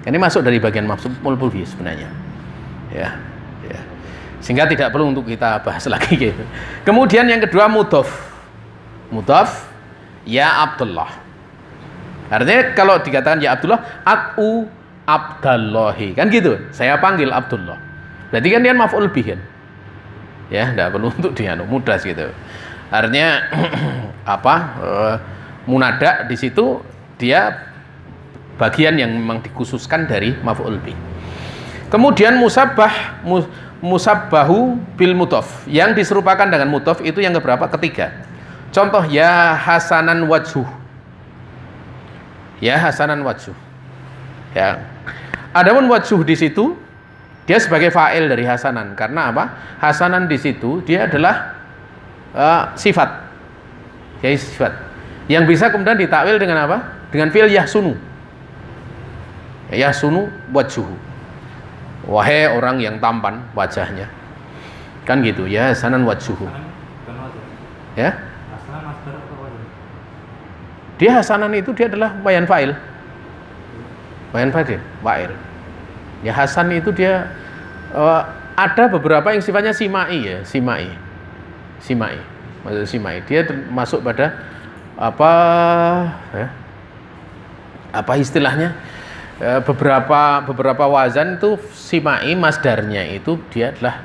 Ini masuk dari bagian maf'ul bih sebenarnya. Ya. Sehingga tidak perlu untuk kita bahas lagi gitu. Kemudian yang kedua mudhaf. Mudhaf ya Abdullah. Artinya kalau dikatakan ya Abdullah, at'u Abdallahi. Kan gitu. Saya panggil Abdullah. Berarti kan dia maf'ul bih kan. Ya, enggak perlu untuk mudah gitu. Artinya munada di situ dia bagian yang memang dikhususkan dari maf'ul bih. Kemudian musabbahu bil mudhaf, yang diserupakan dengan mudhaf itu yang keberapa? Ketiga. Contoh ya hasanan wajhuh. Ya hasanan wajhuh. Ya. Adapun wajhuh di situ dia sebagai fa'il dari hasanan, karena apa? Hasanan di situ dia adalah sifat. Ya, sifat. Yang bisa kemudian ditakwil dengan apa? Dengan fi'il yahsunu. Yahsunu wajhuhu, wahai orang yang tampan wajahnya, kan gitu ya, hasanan wajhuhu. Ya, dia hasanan itu dia adalah bayan fa'il, fa'il. Ya hasan itu dia ada beberapa yang sifatnya simai ya, simai. Maksud simai dia masuk pada apa istilahnya? Beberapa wazan itu simai, masdarnya itu dia adalah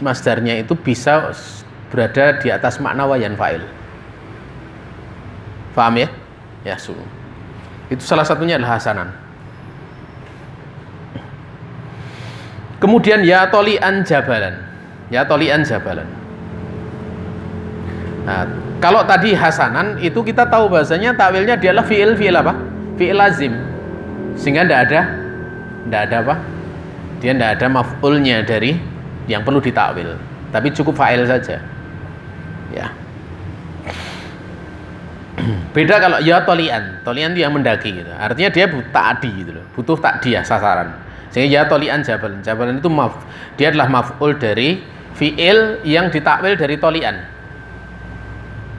masdarnya itu bisa berada di atas makna wayan fa'il. Paham ya? Ya, itu salah satunya adalah hasanan. Kemudian ya toli'an jabalan. Ya toli'an jabalan. Nah, kalau tadi hasanan itu kita tahu bahasanya takwilnya dia adalah fi'il apa? Fi'il lazim. Sehingga tidak ada apa? Dia tidak ada maf'ulnya dari yang perlu ditakwil. Tapi cukup fa'il saja. Ya. Beda kalau ya tolian itu yang mendaki gitu. Artinya dia ta'adi gitu loh. Butuh ta'diyah sasaran. Sehingga ya tolian jabalan. Jabalan itu dia adalah maf'ul dari fi'il yang ditakwil dari tolian.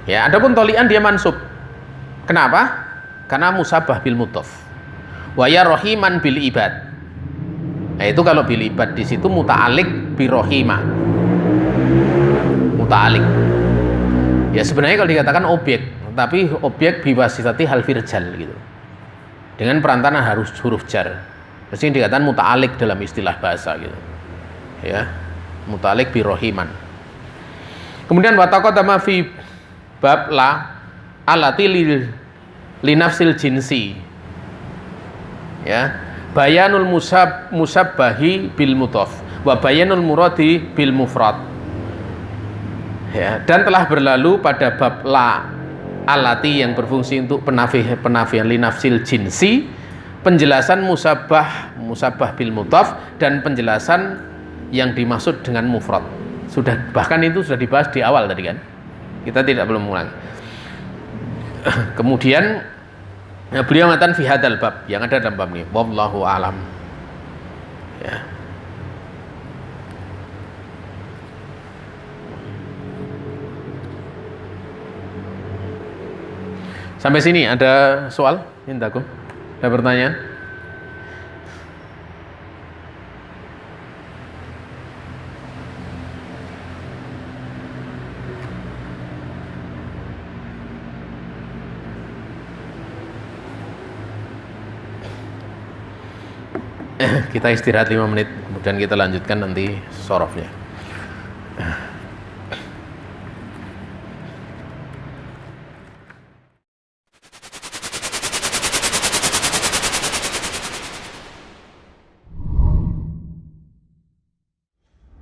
Ya, adapun tolian dia mansub. Kenapa? Karena musabbah bil mudhaf. Wa ya rahiman bil ibad. Nah, itu kalau bil ibad di situ muta'alliq bi rahima. Muta'alliq. Ya sebenarnya kalau dikatakan objek, tapi objek biwasitati halfi rijal gitu. Dengan perantara harus huruf jar. Pasti dikatakan muta'alik dalam istilah bahasa gitu. Ya, muta'alik bi rohiman. Kemudian wataqaddama fi bab la alati li nafsil jinsi. Ya, bayanul musabbahi bil mudhaf wa bayanul muradi bil mufrad. Ya, dan telah berlalu pada bab la alati yang berfungsi untuk penafian li nafsil jinsi, penjelasan musabbah bil mudhaf dan penjelasan yang dimaksud dengan mufrad. Bahkan itu sudah dibahas di awal tadi kan. Kita tidak perlu mengulangi. Kemudian beliau mengatakan fi hadzal bab, yang ada dalam bab ini, wallahu alam. Ya. Sampai sini ada soal? Intakum? Ada pertanyaan? Kita istirahat 5 menit, kemudian kita lanjutkan nanti sorofnya.